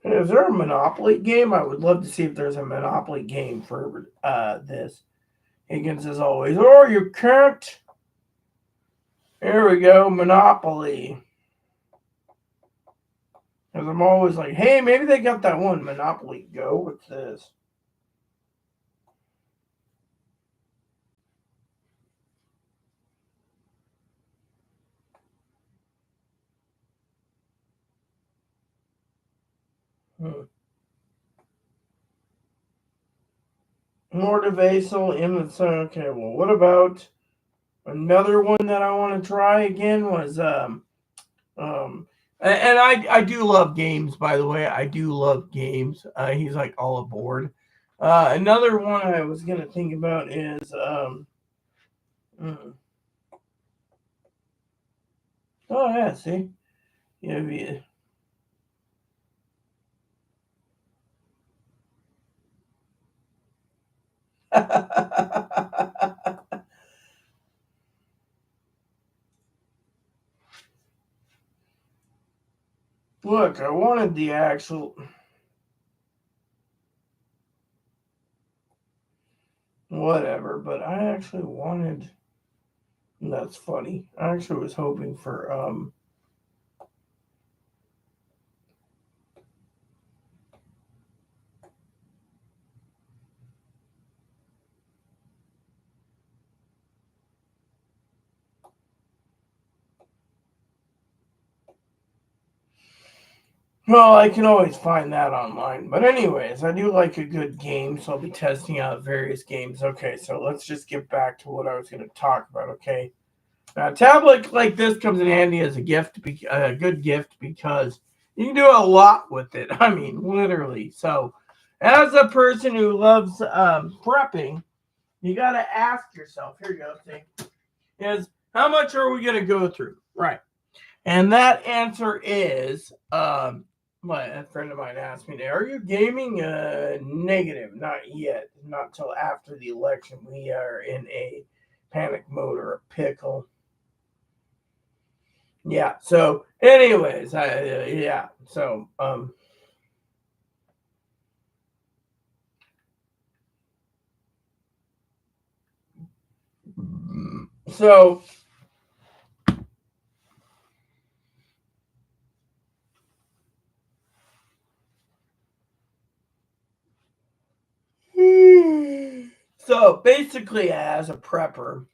is there a Monopoly game? I would love to see if there's a Monopoly game for this. Higgins as always. Oh, you can't. Here we go, Monopoly. Because I'm always like, hey, maybe they got that one Monopoly Go. What's this? Motivational in the sun. Okay, well, what about another one that I want to try again was and I do love games, by the way. I do love games. He's like all aboard. Another one I was gonna think about is mm, oh yeah, see, yeah. Look, I wanted the actual whatever, but I actually wanted. That's funny. I actually was hoping for well, I can always find that online. But anyways, I do like a good game, so I'll be testing out various games. Okay, so let's just get back to what I was going to talk about. Okay, now a tablet like this comes in handy as a gift, a good gift because you can do a lot with it. I mean, literally. So, as a person who loves prepping, you got to ask yourself. Here you go. See, is how much are we going to go through? Right. And that answer is, a friend of mine asked me, are you gaming? Negative, not yet. Not till after the election. We are in a panic mode or a pickle. Yeah. So, anyways, yeah. So, so so basically, as a prepper,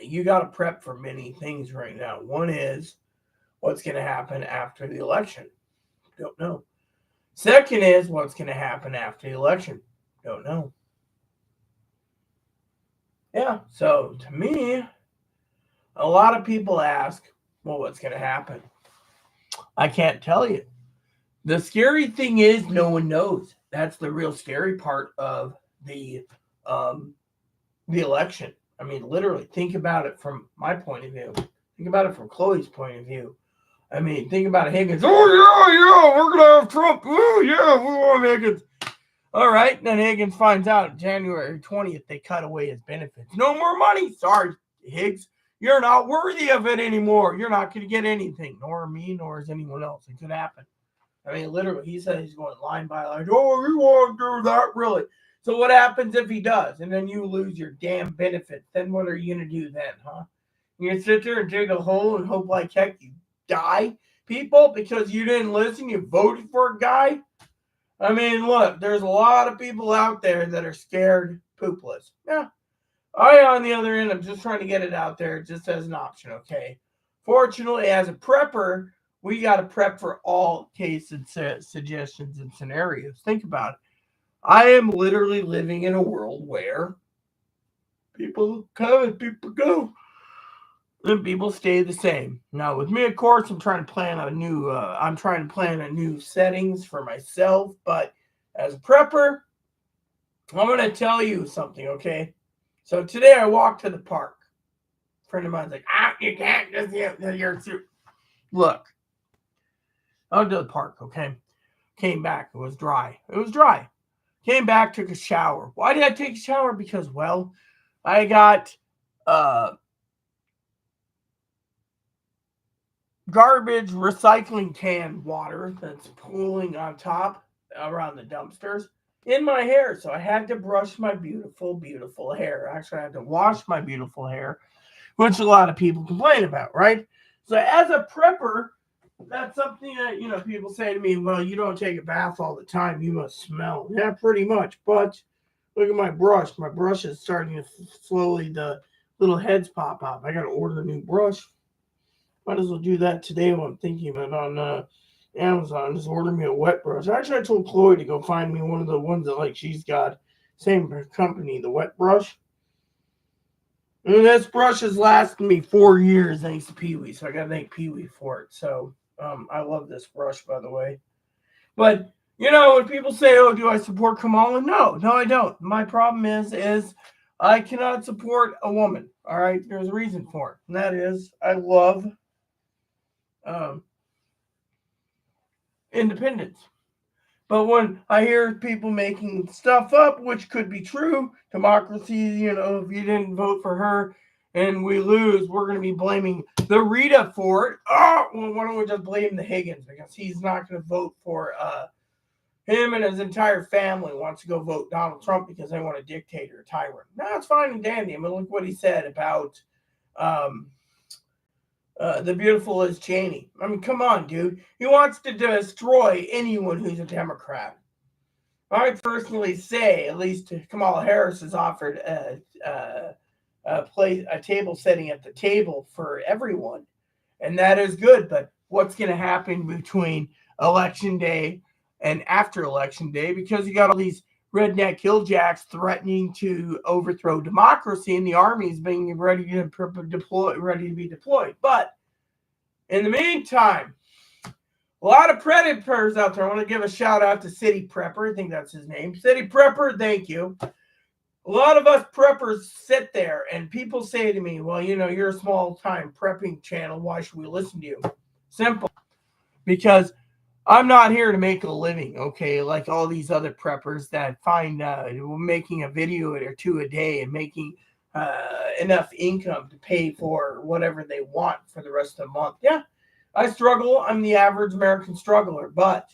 you got to prep for many things right now. One is what's going to happen after the election. Don't know. Second is what's going to happen after the election. Don't know. Yeah. So to me, a lot of people ask, well, what's going to happen? I can't tell you The scary thing is no one knows. That's the real scary part of um, the election. I mean, literally, think about it from my point of view. Think about it from Chloe's point of view. I mean, think about it, Higgins. Oh, yeah, we're going to have Trump. Oh, yeah, we want Higgins. All right, then Higgins finds out January 20th they cut away his benefits. No more money. Sorry, Higgs. You're not worthy of it anymore. You're not going to get anything, nor me, nor is anyone else. It could happen. I mean, literally, he said he's going line by line. Oh, you want to do that? Really? So what happens if he does? And then you lose your damn benefits. Then what are you going to do then, huh? You're going to sit there and dig a hole and hope like heck you die, people, because you didn't listen? You voted for a guy? I mean, look, there's a lot of people out there that are scared poopless. Yeah. I, on the other end, I'm just trying to get it out there just as an option, okay? Fortunately, as a prepper, we got to prep for all cases, suggestions, and scenarios. Think about it. I am literally living in a world where people come and people go, and people stay the same. Now, with me, of course, I'm trying to plan a new settings for myself. But as a prepper, I'm going to tell you something, okay? So today I walked to the park. A friend of mine's like, you can't just your suit. Look, I went to the park, okay? Came back. It was dry. Came back, took a shower. Why did I take a shower? Because, well, I got garbage recycling can water that's pooling on top around the dumpsters in my hair. So I had to brush my beautiful, beautiful hair. Actually, I had to wash my beautiful hair, which a lot of people complain about, right? So as a prepper, that's something that, people say to me, well, you don't take a bath all the time. You must smell. Yeah, pretty much. But look at my brush. My brush is starting to slowly, the little heads pop up. I got to order a new brush. Might as well do that today while I'm thinking about it on Amazon. Just order me a wet brush. Actually, I told Chloe to go find me one of the ones that, she's got. Same company, the wet brush. And this brush has lasted me 4 years thanks to Pee-wee. So I got to thank Pee-wee for it. So I love this brush, by the way. But, when people say, oh, do I support Kamala? No, I don't. My problem is I cannot support a woman. All right? There's a reason for it. And that is I love independence. But when I hear people making stuff up, which could be true, democracy, if you didn't vote for her and we lose, we're going to be blaming the Rita for it. Oh, well, why don't we just blame the Higgins? Because he's not going to vote for him, and his entire family wants to go vote Donald Trump because they want a dictator, a tyrant. No, it's fine and dandy. I mean, look what he said about the beautiful Liz Cheney. I mean, come on, dude. He wants to destroy anyone who's a Democrat. I personally say, at least Kamala Harris has offered a table setting at the table for everyone, and that is good. But what's going to happen between Election Day and after Election Day? Because you got all these redneck hilljacks threatening to overthrow democracy, and the army is being ready to be deployed. But in the meantime, a lot of predators out there. I want to give a shout out to City Prepper. I think that's his name. City Prepper, thank you. A lot of us preppers sit there and people say to me, well, you're a small time prepping channel. Why should we listen to you? Simple. Because I'm not here to make a living, okay, like all these other preppers that find making a video or two a day and making enough income to pay for whatever they want for the rest of the month. Yeah, I struggle. I'm the average American struggler, but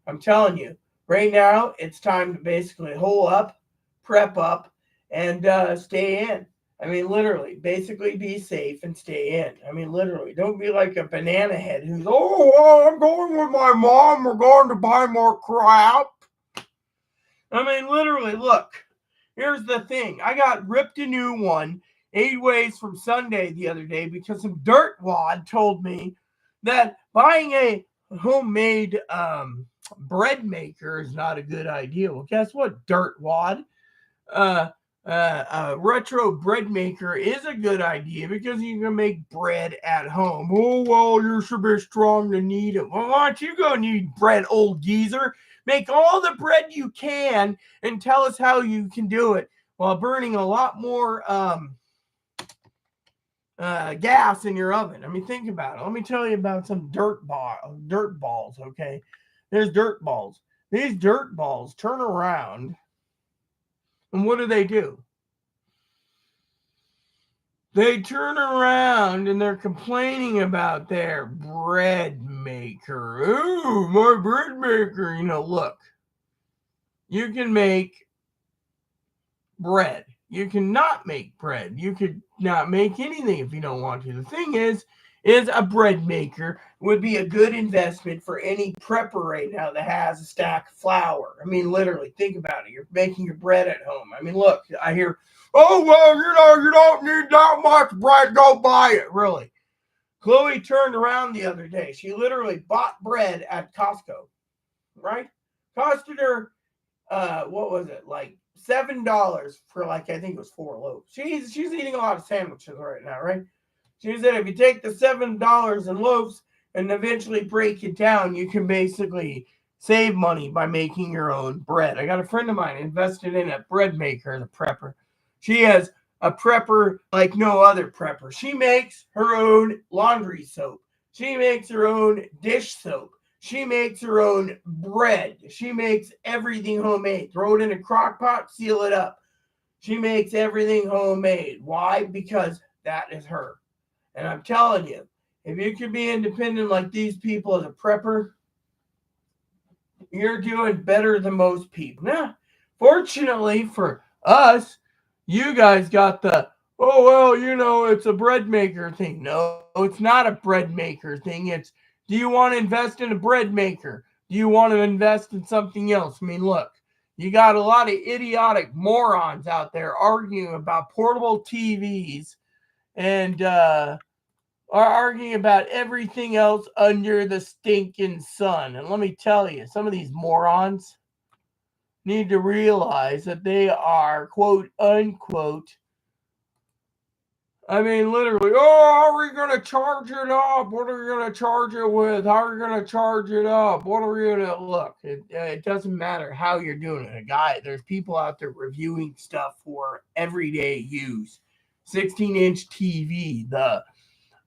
I'm telling you, right now, it's time to basically hole up, prep up, and stay in. I mean, literally, basically be safe and stay in. I mean, literally, don't be like a banana head who's, I'm going with my mom. We're going to buy more crap. I mean, literally, look, here's the thing. I got ripped a new one 8 ways from Sunday the other day because some dirtwad told me that buying a homemade bread maker is not a good idea. Well, guess what, dirtwad? retro bread maker is a good idea because you can make bread at home. Oh, well, you should be strong to need it. Well, why don't you go need bread, old geezer? Make all the bread you can and tell us how you can do it while burning a lot more gas in your oven. I mean, think about it. Let me tell you about some dirt balls, okay? There's dirt balls. These dirt balls turn around, and what do? They turn around and they're complaining about their bread maker. Ooh, my bread maker. Look, you can make bread. You cannot make bread. You could not make anything if you don't want to. The thing is a bread maker would be a good investment for any prepper right now that has a stack of flour. I mean, literally, think about it. You're making your bread at home. I mean, look, I hear, oh, well, you don't need that much bread. Go buy it. Really. Chloe turned around the other day. She literally bought bread at Costco, right? Costed her, what was it, like $7 for I think it was 4 loaves. She's eating a lot of sandwiches right now, right? She said if you take the $7 in loaves and eventually break it down, you can basically save money by making your own bread. I got a friend of mine invested in a bread maker as a prepper. She has a prepper like no other prepper. She makes her own laundry soap. She makes her own dish soap. She makes her own bread. She makes everything homemade. Throw it in a crock pot, seal it up. She makes everything homemade. Why? Because that is her. And I'm telling you, if you can be independent like these people as a prepper, you're doing better than most people. Now, fortunately for us, you guys got the, oh, well, it's a bread maker thing. No, it's not a bread maker thing. It's, do you want to invest in a bread maker? Do you want to invest in something else? I mean, look, you got a lot of idiotic morons out there arguing about portable TVs and are arguing about everything else under the stinking sun. And let me tell you, some of these morons need to realize that they are, quote unquote, I mean, literally, oh, how are we going to charge it up? What are we going to charge it with? How are we going to charge it up? What are we going to look? It doesn't matter how you're doing it. There's people out there reviewing stuff for everyday use. 16-inch TV, the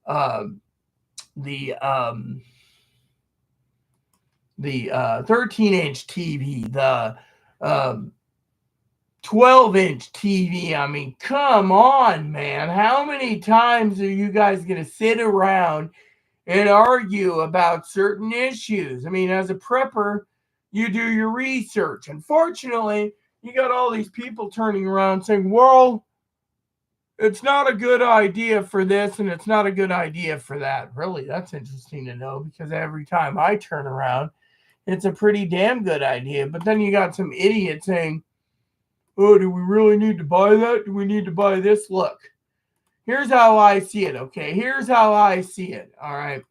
13-inch TV, the 12-inch TV. I mean, come on, man. How many times are you guys going to sit around and argue about certain issues? I mean, as a prepper, you do your research. Unfortunately, you got all these people turning around saying, well, it's not a good idea for this and it's not a good idea for that. Really, that's interesting to know because every time I turn around, it's a pretty damn good idea. But then you got some idiot saying, oh, do we really need to buy that? Do we need to buy this? Look, here's how I see it, okay? Here's how I see it, all right?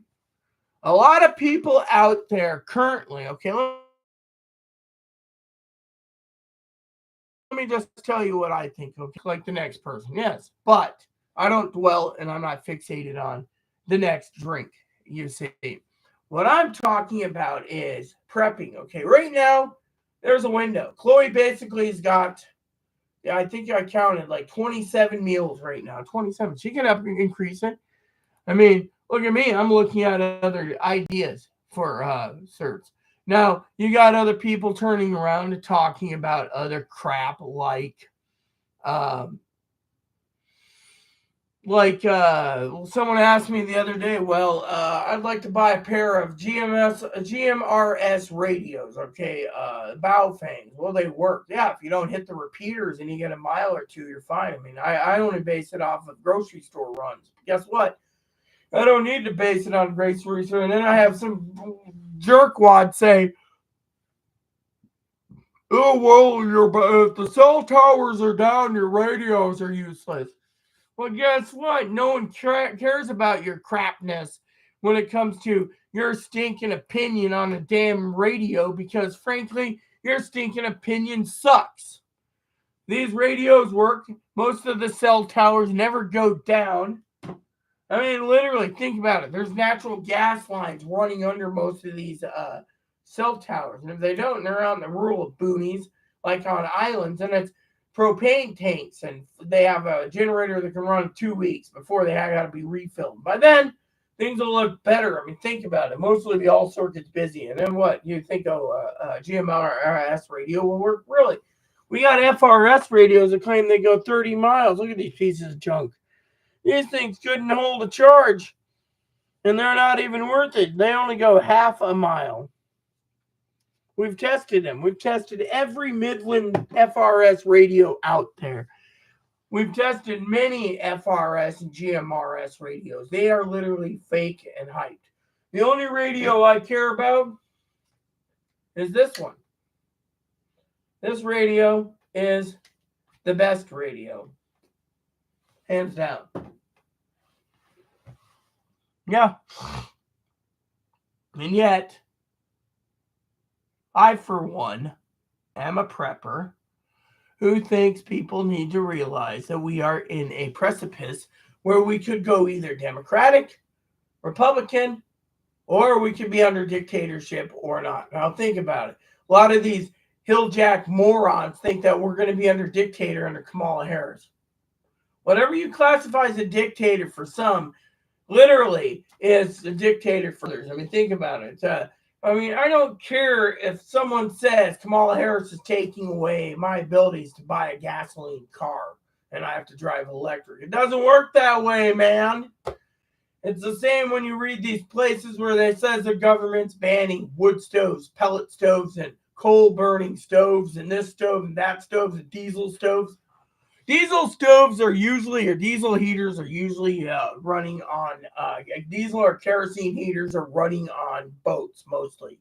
A lot of people out there currently, okay, let me just tell you what I think, okay? Like the next person, yes. But I don't dwell and I'm not fixated on the next drink, you see. What I'm talking about is prepping, okay? Right now, there's a window. Chloe basically has got, I think I counted like 27 meals right now. 27. She can increase it. I mean, look at me. I'm looking at other ideas for certs. Now, you got other people turning around and talking about other crap um, someone asked me the other day, well, I'd like to buy a pair of GMRS radios, okay, Baofangs. Well, they work. Yeah, if you don't hit the repeaters and you get a mile or two, you're fine. I mean, I only base it off of grocery store runs. Guess what? I don't need to base it on grocery store. And then I have some jerkwad say, oh, well, if the cell towers are down, your radios are useless. Well, guess what? No one cares about your crapness when it comes to your stinking opinion on a damn radio because, frankly, your stinking opinion sucks. These radios work. Most of the cell towers never go down. I mean, literally, think about it. There's natural gas lines running under most of these cell towers. And if they don't, they're out in the rural boonies, like on islands, and it's propane tanks. And they have a generator that can run 2 weeks before they got to be refilled. By then, things will look better. I mean, think about it. Mostly the all circuit's busy. And then what? You think, GMRS radio will work? Really? We got FRS radios that claim they go 30 miles. Look at these pieces of junk. These things couldn't hold a charge, and they're not even worth it. They only go half a mile. We've tested them. We've tested every Midland FRS radio out there. We've tested many FRS and GMRS radios. They are literally fake and hyped. The only radio I care about is this one. This radio is the best radio. Hands down. Yeah. And yet, I, for one, am a prepper who thinks people need to realize that we are in a precipice where we could go either Democratic, Republican, or we could be under dictatorship or not. Now, think about it. A lot of these hilljack morons think that we're going to be under dictator under Kamala Harris. Whatever you classify as a dictator for some, literally is a dictator for others. I mean, think about it. I don't care if someone says Kamala Harris is taking away my abilities to buy a gasoline car and I have to drive electric. It doesn't work that way, man. It's the same when you read these places where they says the government's banning wood stoves, pellet stoves, and coal-burning stoves, and this stove and that stove, and diesel stoves. Diesel stoves are usually, or diesel heaters are usually running on, diesel or kerosene heaters are running on boats mostly.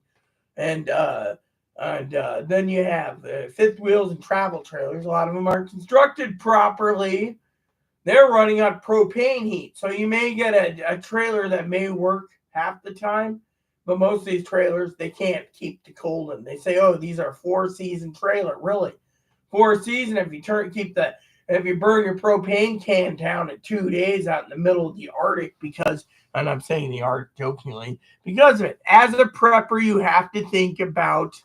And then you have fifth wheels and travel trailers. A lot of them aren't constructed properly. They're running on propane heat. So you may get a trailer that may work half the time, but most of these trailers, they can't keep the cold in. They say, oh, these are 4-season trailer. Really? 4-season, if you burn your propane can down in 2 days out in the middle of the Arctic because, and I'm saying the Arctic jokingly, because of it. As a prepper, you have to think about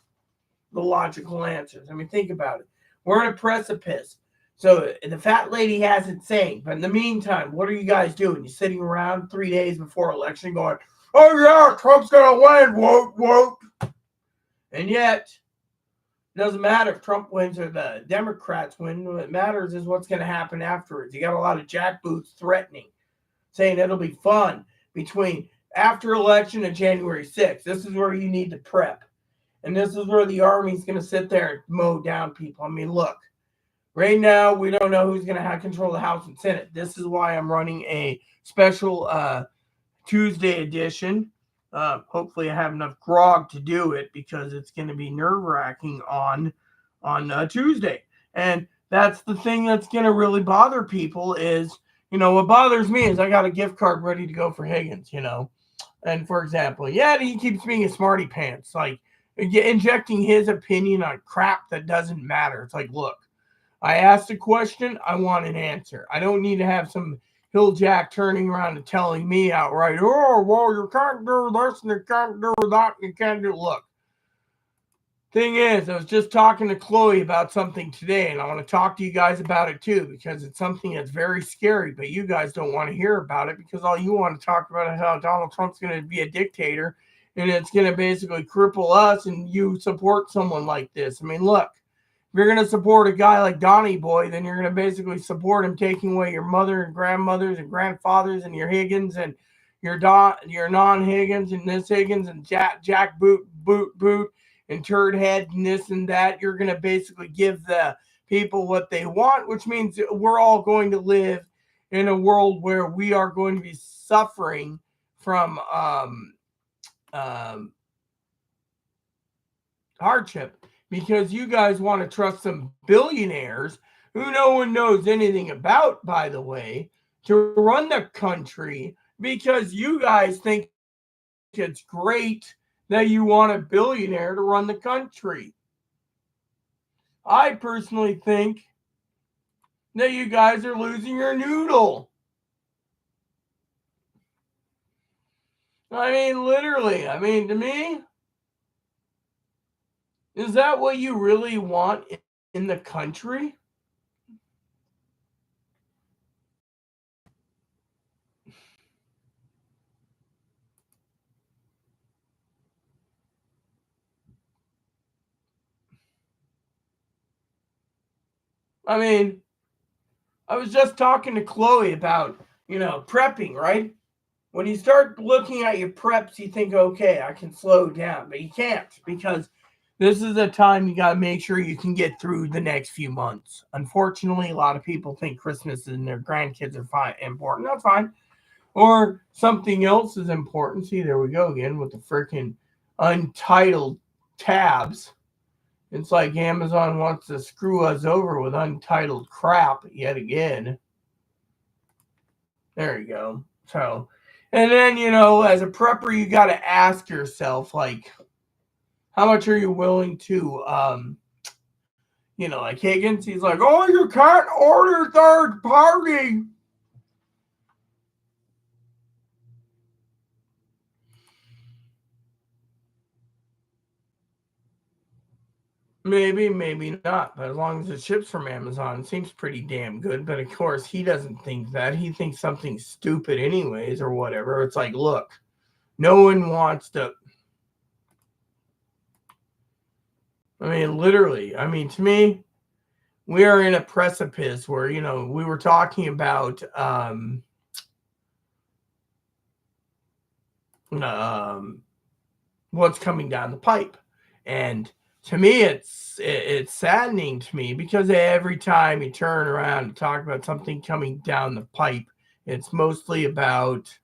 the logical answers. I mean, think about it. We're in a precipice. So the fat lady has it saying, but in the meantime, what are you guys doing? You're sitting around 3 days before election going, oh yeah, Trump's going to win, whoop. And yet, it doesn't matter if Trump wins or the Democrats win. What matters is what's going to happen afterwards. You got a lot of jackboots threatening, saying it'll be fun between after election and January 6th. This is where you need to prep. And this is where the Army's going to sit there and mow down people. I mean, look, right now, we don't know who's going to have control of the House and Senate. This is why I'm running a special Tuesday edition. Hopefully I have enough grog to do it because it's going to be nerve-wracking on Tuesday. And that's the thing that's going to really bother people is, what bothers me is I got a gift card ready to go for Higgins, And for example, he keeps being a smarty pants, like injecting his opinion on crap that doesn't matter. It's like, look, I asked a question, I want an answer. I don't need to have some hilljack turning around and telling me outright, oh, well, you can't do this and you can't do that and you can't do. Look, thing is, I was just talking to Chloe about something today, and I want to talk to you guys about it too, because it's something that's very scary, but you guys don't want to hear about it because all you want to talk about is how Donald Trump's going to be a dictator and it's going to basically cripple us, and you support someone like this. I mean, look. If you're going to support a guy like Donnie Boy, then you're going to basically support him taking away your mother and grandmothers and grandfathers and your Higgins and your non-Higgins and this Higgins and Jack Boot and Turd Head and this and that. You're going to basically give the people what they want, which means we're all going to live in a world where we are going to be suffering from hardship. Because you guys want to trust some billionaires who no one knows anything about, by the way, to run the country because you guys think it's great that you want a billionaire to run the country. I personally think that you guys are losing your noodle. I mean, literally. I mean, to me, is that what you really want in the country? I mean, I was just talking to Chloe about, prepping, right? When you start looking at your preps, you think, okay, I can slow down, but you can't because this is a time you got to make sure you can get through the next few months. Unfortunately, a lot of people think Christmas and their grandkids are fine, important. That's fine. Or something else is important. See, there we go again with the freaking untitled tabs. It's like Amazon wants to screw us over with untitled crap yet again. There you go. So, and then, as a prepper, you got to ask yourself, like, how much are you willing to, like Higgins, he's like, oh, you can't order third party. Maybe, maybe not. But as long as it ships from Amazon, it seems pretty damn good. But of course, he doesn't think that. He thinks something stupid, anyways, or whatever. It's like, look, no one wants to. I mean, literally. I mean, to me, we are in a precipice where, we were talking about what's coming down the pipe. And to me, it's saddening to me because every time you turn around and talk about something coming down the pipe, it's mostly about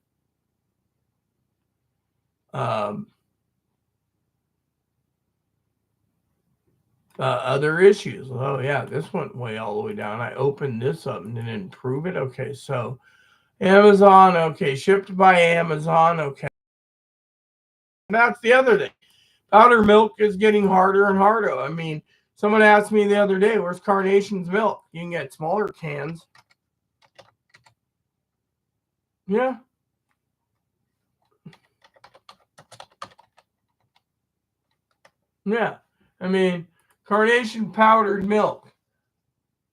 other issues. Oh yeah, this went way all the way down. I opened this up and didn't improve it. Okay, so Amazon. Okay, shipped by Amazon. Okay, that's the other thing. Powder milk is getting harder and harder. I mean, someone asked me the other day, where's Carnation's milk? You can get smaller cans. Yeah. Yeah. I mean, Carnation powdered milk.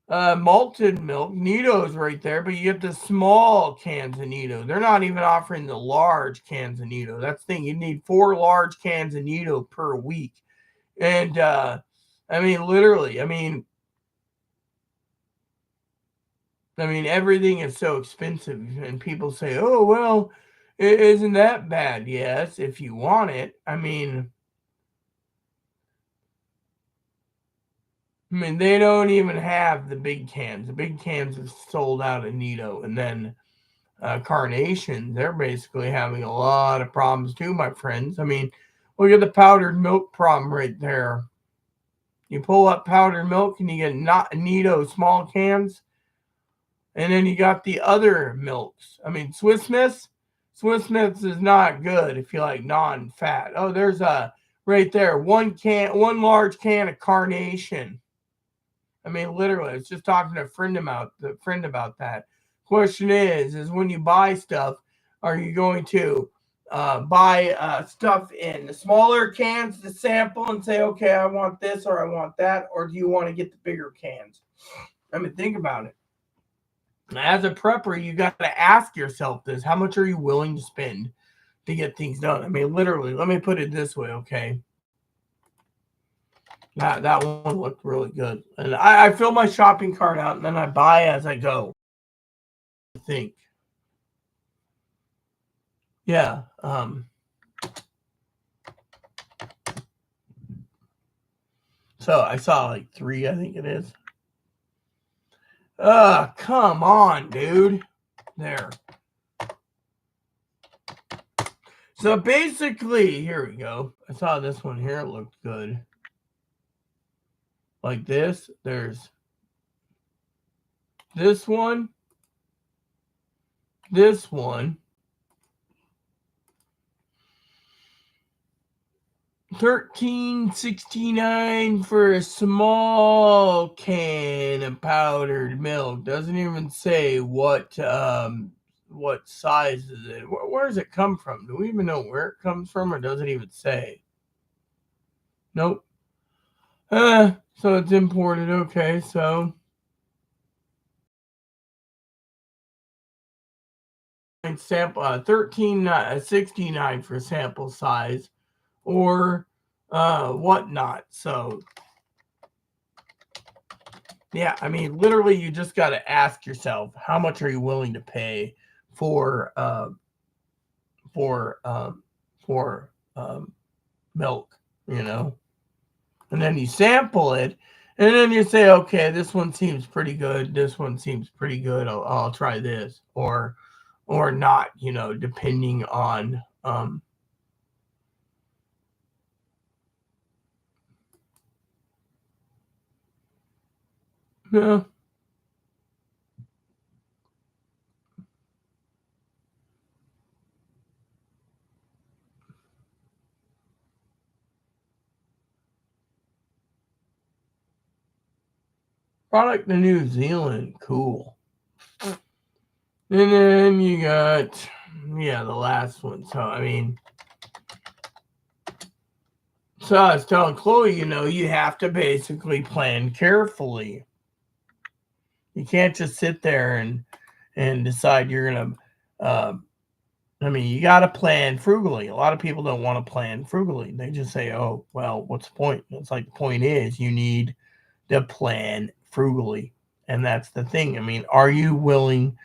Malted milk, Nito's right there, but you get the small cans of Nito. They're not even offering the large cans of Nito. That's the thing. You need 4 large cans of Nito per week. And I mean, literally, everything is so expensive, and people say, "Oh, well, isn't that bad?" Yes, if you want it. They don't even have the big cans. The big cans have sold out of Nito, and then Carnation, they're basically having a lot of problems too, my friends. Look at the powdered milk problem right there. You pull up powdered milk, and you get not Nito small cans. And then you got the other milks. Swiss Miss. Swiss Miss is not good if you like non-fat. Oh, there's a right there. One large can of Carnation. Literally, I was just talking to a friend about that. Question is when you buy stuff, are you going to buy stuff in the smaller cans to sample and say, okay, I want this or I want that, or do you want to get the bigger cans? Think about it. As a prepper, you got to ask yourself this: how much are you willing to spend to get things done? Literally, let me put it this way, okay? That one looked really good. And I fill my shopping cart out and then I buy as I go. I think. Yeah. So I saw like 3, I think it is. Come on, dude. There. So basically, here we go. I saw this one here. It looked good. Like this. There's this one. This one. $13.69 for a small can of powdered milk. Doesn't even say what size is it. Where does it come from? Do we even know where it comes from, or does it even say? Nope. So it's imported. Okay, so sample $13.69 for sample size, or whatnot. So yeah, I mean, literally, you just got to ask yourself, how much are you willing to pay for for um, for milk, you know? And then you sample it, and then you say, okay, this one seems pretty good. This one seems pretty good. I'll try this, or not, you know, depending on yeah. Product to New Zealand, cool. And then you got, yeah, the last one. So I mean, so I was telling Chloe, you know, you have to basically plan carefully. You can't just sit there and decide you're gonna. I mean, you got to plan frugally. A lot of people don't want to plan frugally. They just say, "Oh, well, what's the point?" It's like the point is you need to plan frugally, and that's the thing. I mean, are you willing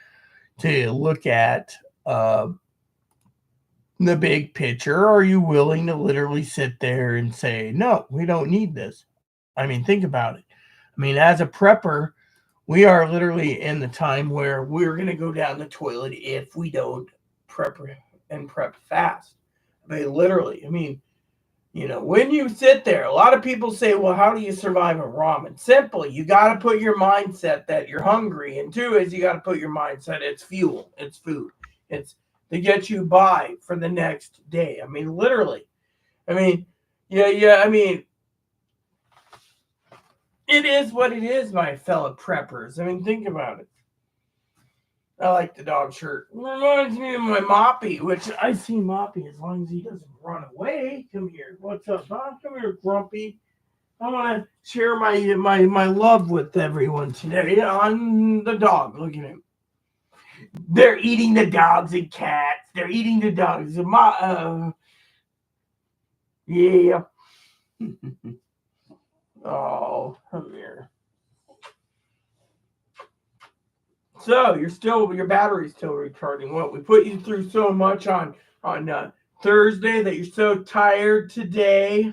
to look at the big picture? Are you willing to literally sit there and say, no, we don't need this? I mean, think about it. I mean, as a prepper, we are literally in the time where we're going to go down the toilet if we don't prep and prep fast. I mean, literally. I mean, you know, when you sit there, a lot of people say, well, how do you survive a ramen? Simply, you got to put your mindset that you're hungry. And two is you got to put your mindset it's fuel, it's food, it's to get you by for the next day. I mean, literally. I mean, yeah. I mean, it is what it is, my fellow preppers. I mean, think about it. I like the dog shirt. It reminds me of my Moppy, which I see Moppy as long as he doesn't run away. Come here. What's up, Bob? Come here, Grumpy. I want to share my love with everyone today on the dog. Look at him. They're eating the dogs and cats. They're eating the dogs. Yeah. Oh, come here. So your battery's still recharging. What, we put you through so much on Thursday that you're so tired today.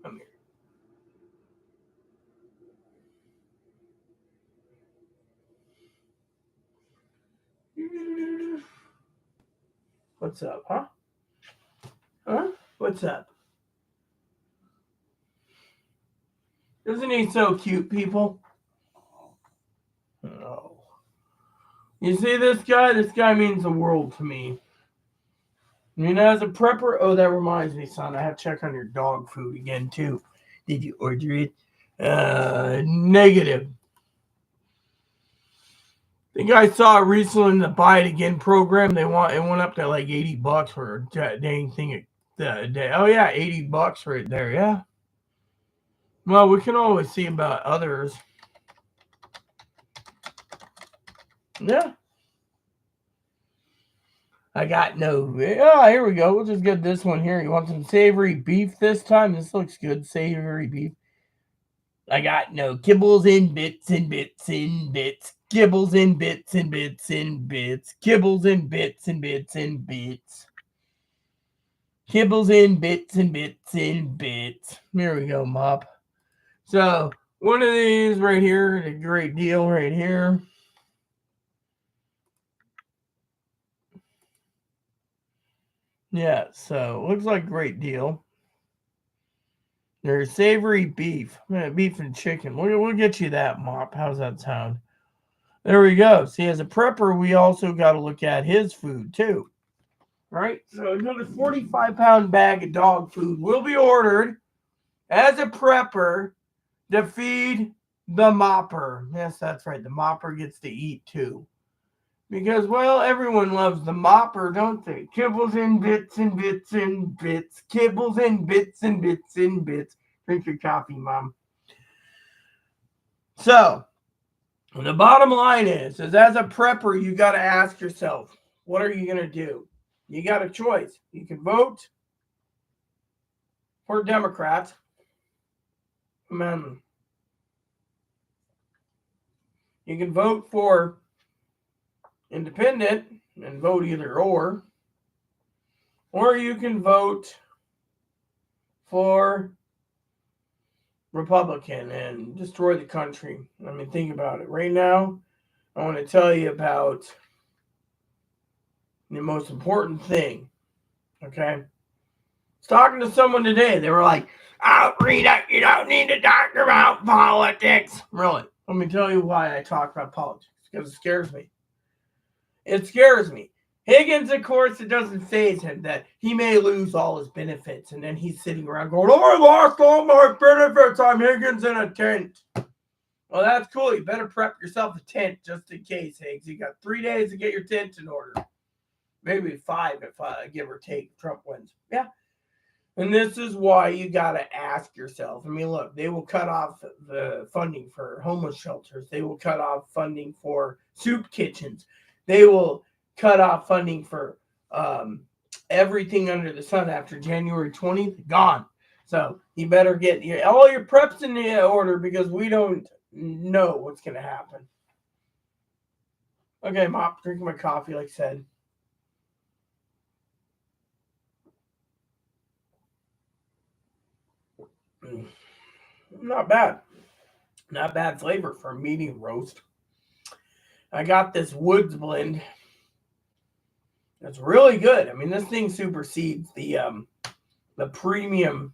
Come here. What's up, huh? Huh? What's up? Isn't he so cute, people? Oh. You see this guy? This guy means the world to me. I mean, as a prepper, oh, that reminds me, son, I have to check on your dog food again, too. Did you order it? Negative. I think I saw it recently in the Buy It Again program. It went up to like $80 for a dang thing. Oh, yeah, $80 right there, yeah. Well, we can always see about others. Yeah. I got no. Oh, here we go. We'll just get this one here. You want some savory beef this time? This looks good. Savory beef. I got no kibbles in bits and bits and bits. Kibbles in bits and bits and bits. Kibbles in bits and bits and bits. Kibbles in bits and bits and bits. Here we go, Mop. So, one of these right here, a great deal right here. Yeah, so looks like great deal. There's savory beef. Beef and chicken. We'll get you that, Mop. How's that sound? There we go. See, as a prepper, we also got to look at his food, too. right? So another 45-pound bag of dog food will be ordered as a prepper to feed the mopper. Yes, that's right. The mopper gets to eat too. Because, well, everyone loves the mopper, don't they? Kibbles and bits and bits and bits. Kibbles and bits and bits and bits. Drink your coffee, Mom. So, the bottom line is as a prepper, you got to ask yourself, what are you going to do? You got a choice. You can vote for Democrats. You can vote for independent and vote either or you can vote for Republican and destroy the country. I mean, think about it. Right now, I want to tell you about the most important thing. Okay? I was talking to someone today. They were like, "Oh, Rita, you don't need to talk about politics." Really? Let me tell you why I talk about politics. Because it scares me. It scares me. Higgins, of course, it doesn't faze him that he may lose all his benefits. And then he's sitting around going, "Oh, I lost all my benefits. I'm Higgins in a tent." Well, that's cool. You better prep yourself a tent just in case, Higgs. You got 3 days to get your tent in order. Maybe 5 if give or take Trump wins. Yeah. And this is why you got to ask yourself. I mean, look, they will cut off the funding for homeless shelters. They will cut off funding for soup kitchens. They will cut off funding for everything under the sun after January 20th. Gone. So you better get all your preps in the order because we don't know what's going to happen. Okay, Mop, drinking my coffee, like I said. Not bad. Not bad flavor for a medium roast. I got this Woods blend. It's really good. I mean, this thing supersedes the premium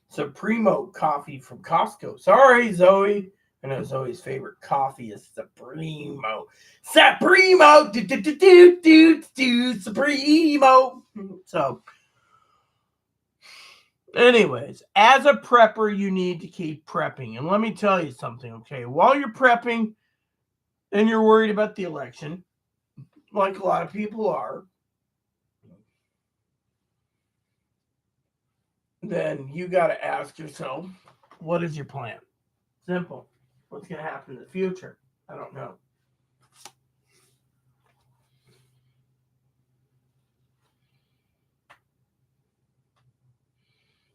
Supremo coffee from Costco. Sorry, Zoe. I know Zoe's favorite coffee is Supremo. Supremo! Supremo! So, anyways, as a prepper, you need to keep prepping. And let me tell you something, okay? While you're prepping and you're worried about the election, like a lot of people are, then you got to ask yourself, what is your plan? Simple. What's going to happen in the future? I don't know.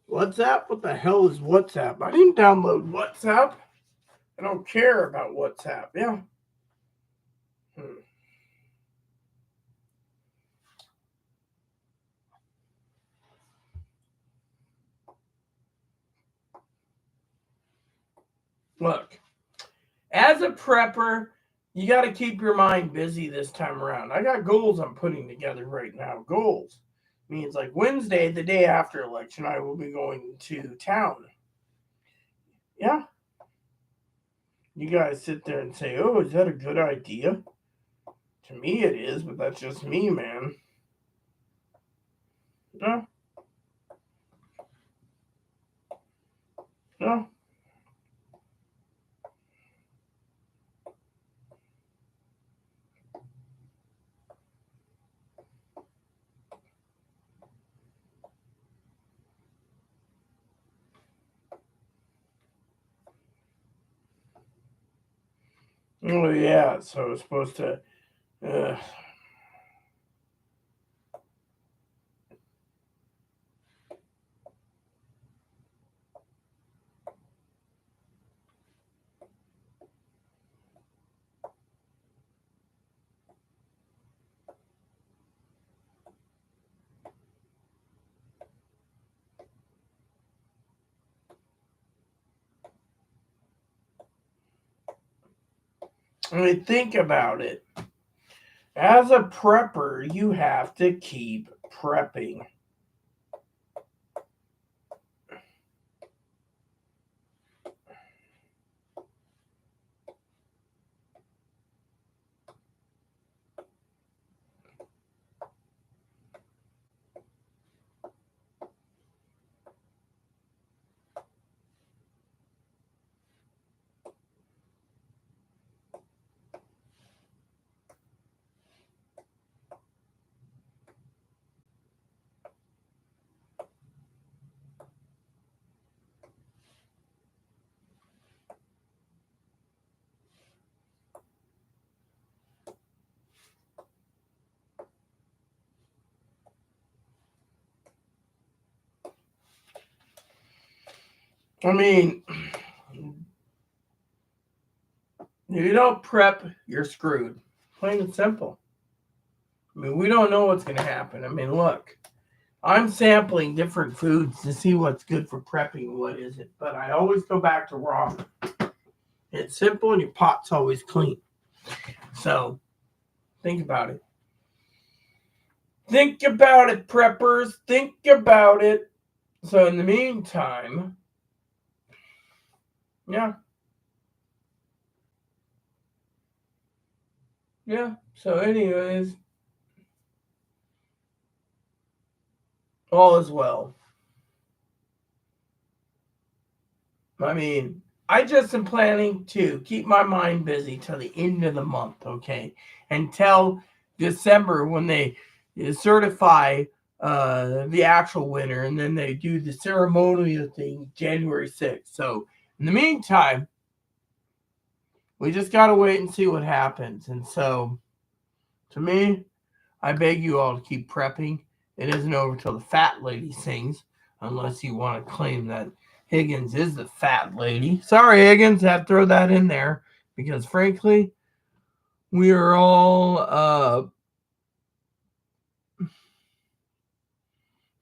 WhatsApp? What the hell is WhatsApp? I didn't download WhatsApp. I don't care about WhatsApp. Yeah. Look, as a prepper, you got to keep your mind busy this time around. I got goals I'm putting together right now. Goals means like Wednesday, the day after election, I will be going to town. Yeah. You guys sit there and say, "Oh, is that a good idea?" To me, it is, but that's just me, man. No. No. Oh, yeah. So it's supposed to. I mean, think about it. As a prepper, you have to keep prepping. I mean, if you don't prep, you're screwed. Plain and simple. I mean, we don't know what's going to happen. I mean, look, I'm sampling different foods to see what's good for prepping and what isn't. But I always go back to raw. It's simple and your pot's always clean. So, think about it. Think about it, preppers. Think about it. So, in the meantime, yeah. Yeah. So, anyways, all is well. I mean, I just am planning to keep my mind busy till the end of the month, okay? Until December when they certify the actual winner, and then they do the ceremonial thing January 6th. So, in the meantime, we just got to wait and see what happens. And so, to me, I beg you all to keep prepping. It isn't over till the fat lady sings, unless you want to claim that Higgins is the fat lady. Sorry, Higgins, I have to throw that in there because, frankly, we are all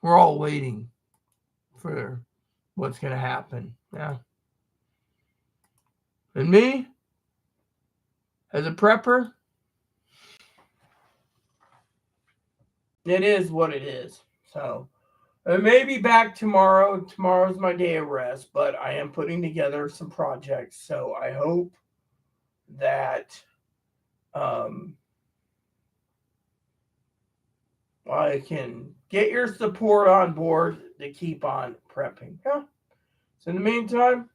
we're all waiting for what's going to happen. Yeah, and me, as a prepper, it is what it is. So. I may be back tomorrow. Tomorrow's my day of rest, but I am putting together some projects. So I hope that I can get your support on board to keep on prepping. Yeah. So in the meantime,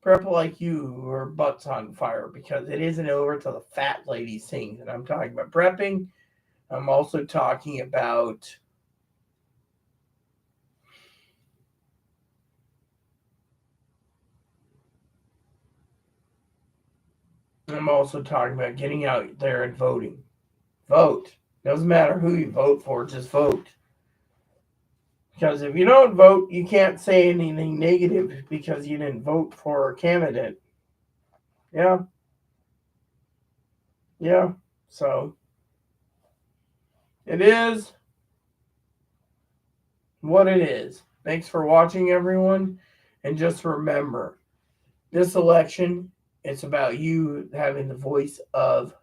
prep like you or butts on fire because it isn't over till the fat lady sings. And I'm talking about prepping. I'm also talking about getting out there and voting. Vote. Doesn't matter who you vote for, just vote. Because if you don't vote, you can't say anything negative because you didn't vote for a candidate. Yeah. Yeah. So it is what it is. Thanks for watching, everyone. And just remember this election, it's about you having the voice of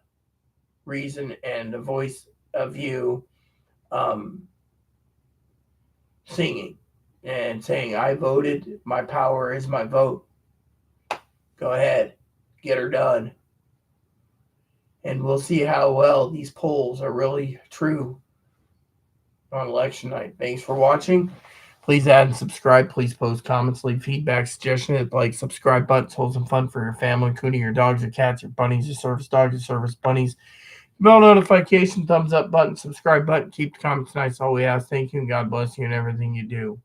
reason and the voice of you singing and saying, I voted, my power is my vote. Go ahead, get her done. And we'll see how well these polls are really true on election night. Thanks for watching. Please add and subscribe. Please post comments, leave feedback, suggestions, hit like, subscribe buttons, hold some fun for your family, including your dogs, your cats, your bunnies, your service dogs, your service bunnies. Bell notification, thumbs up button, subscribe button. Keep the comments nice. All we ask. Thank you, and God bless you in everything you do.